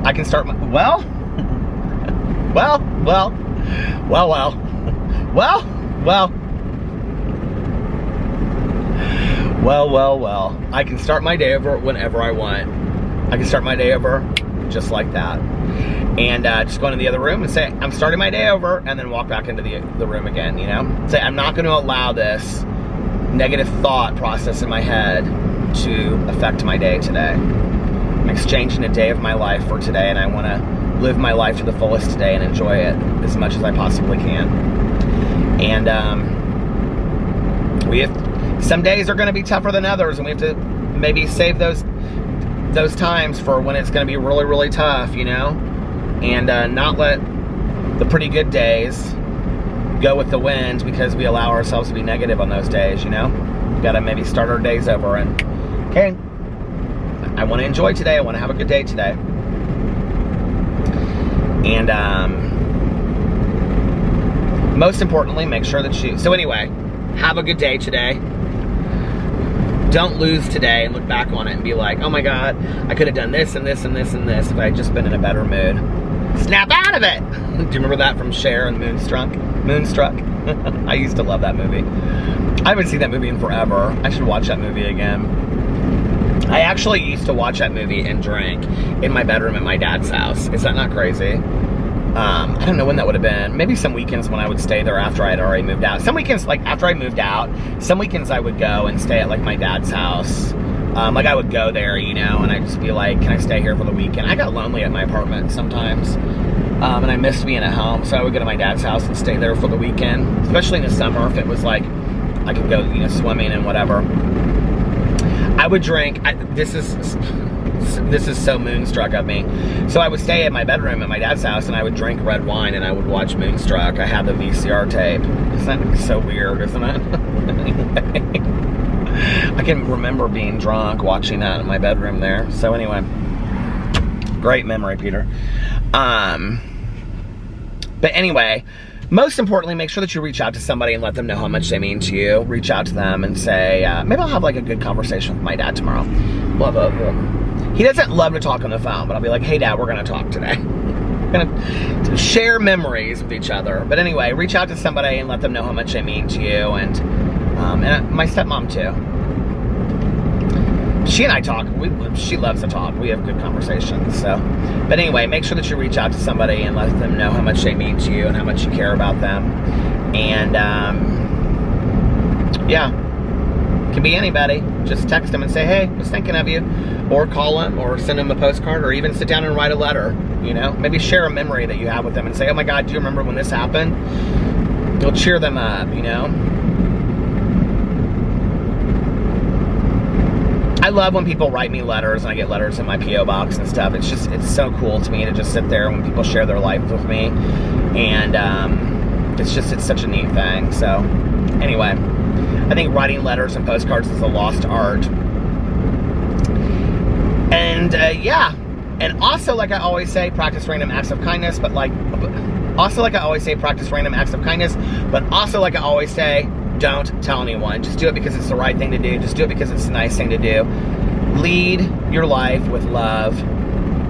I can start my, well, I can start my day over whenever I want. I can start my day over just like that. And just go into the other room and say, I'm starting my day over, and then walk back into the room again, you know? Say, I'm not going to allow this negative thought process in my head to affect my day today. I'm exchanging a day of my life for today, and I want to live my life to the fullest today and enjoy it as much as I possibly can. And some days are going to be tougher than others, and we have to maybe save those times for when it's going to be really, really tough, you know? And not let the pretty good days go with the wind because we allow ourselves to be negative on those days, you know? We got to maybe start our days over and, okay, I want to enjoy today. I want to have a good day today. And most importantly, make sure that so anyway, have a good day today. Don't lose today and look back on it and be like, oh my God, I could have done this and this and this and this if I had just been in a better mood. Snap out of it! Do you remember that from Cher and Moonstruck? I used to love that movie. I haven't seen that movie in forever. I should watch that movie again. I actually used to watch that movie and drink in my bedroom at my dad's house. Is that not crazy? I don't know when that would have been. Maybe some weekends when I would stay there after I had already moved out. Some weekends, like after I moved out, some weekends I would go and stay at like my dad's house. Like I would go there, you know, and I'd just be like, can I stay here for the weekend? I got lonely at my apartment sometimes. And I missed being at home, so I would go to my dad's house and stay there for the weekend. Especially in the summer, if it was like, I could go, you know, swimming and whatever. I would drink, this is so Moonstruck of me. So I would stay at my bedroom at my dad's house and I would drink red wine and I would watch Moonstruck. I had the VCR tape. Isn't that so weird, isn't it? Anyway, I can remember being drunk watching that in my bedroom there. So anyway, great memory, Peter. But anyway, most importantly, make sure that you reach out to somebody and let them know how much they mean to you. Reach out to them and say, maybe I'll have like a good conversation with my dad tomorrow. He doesn't love to talk on the phone, but I'll be like, hey Dad, we're gonna talk today. We're gonna share memories with each other. But anyway, reach out to somebody and let them know how much they mean to you. And my stepmom too. She and I talk, she loves to talk. We have good conversations, so. But anyway, make sure that you reach out to somebody and let them know how much they mean to you and how much you care about them. And, yeah, it can be anybody. Just text them and say, hey, I was thinking of you. Or call them, or send them a postcard, or even sit down and write a letter, you know? Maybe share a memory that you have with them and say, oh my God, do you remember when this happened? You'll cheer them up, you know? I love when people write me letters and I get letters in my P.O. box and stuff. It's so cool to me to just sit there when people share their life with me. And it's such a neat thing. So anyway, I think writing letters and postcards is a lost art. And yeah, and also like I always say, practice random acts of kindness, but also like I always say, don't tell anyone. Just do it because it's the right thing to do. Just do it because it's a nice thing to do. Lead your life with love.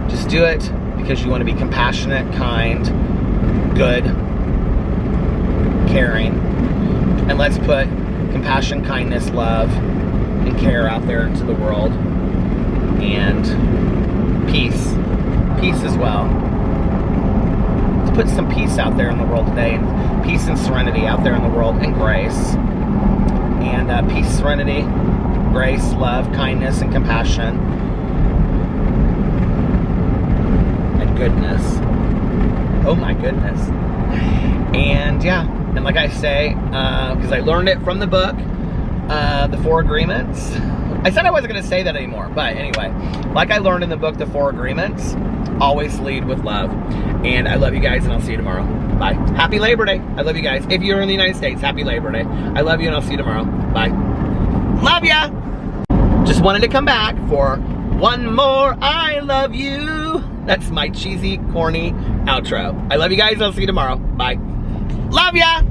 Just do it because you want to be compassionate, kind, good, caring. And let's put compassion, kindness, love, and care out there into the world. And peace. Peace as well. Let's put some peace out there in the world today. And peace and serenity out there in the world, and grace. And peace, serenity, grace, love, kindness, and compassion. And goodness. Oh my goodness. And yeah, and like I say, because I learned it from the book, The 4 Agreements. I said I wasn't going to say that anymore, but anyway, like I learned in the book, The 4 Agreements, always lead with love. And I love you guys, and I'll see you tomorrow. Bye. Happy Labor Day. I love you guys. If you're in the United States, happy Labor Day. I love you, and I'll see you tomorrow. Bye. Love ya! Just wanted to come back for one more I love you. That's my cheesy, corny outro. I love you guys, and I'll see you tomorrow. Bye. Love ya!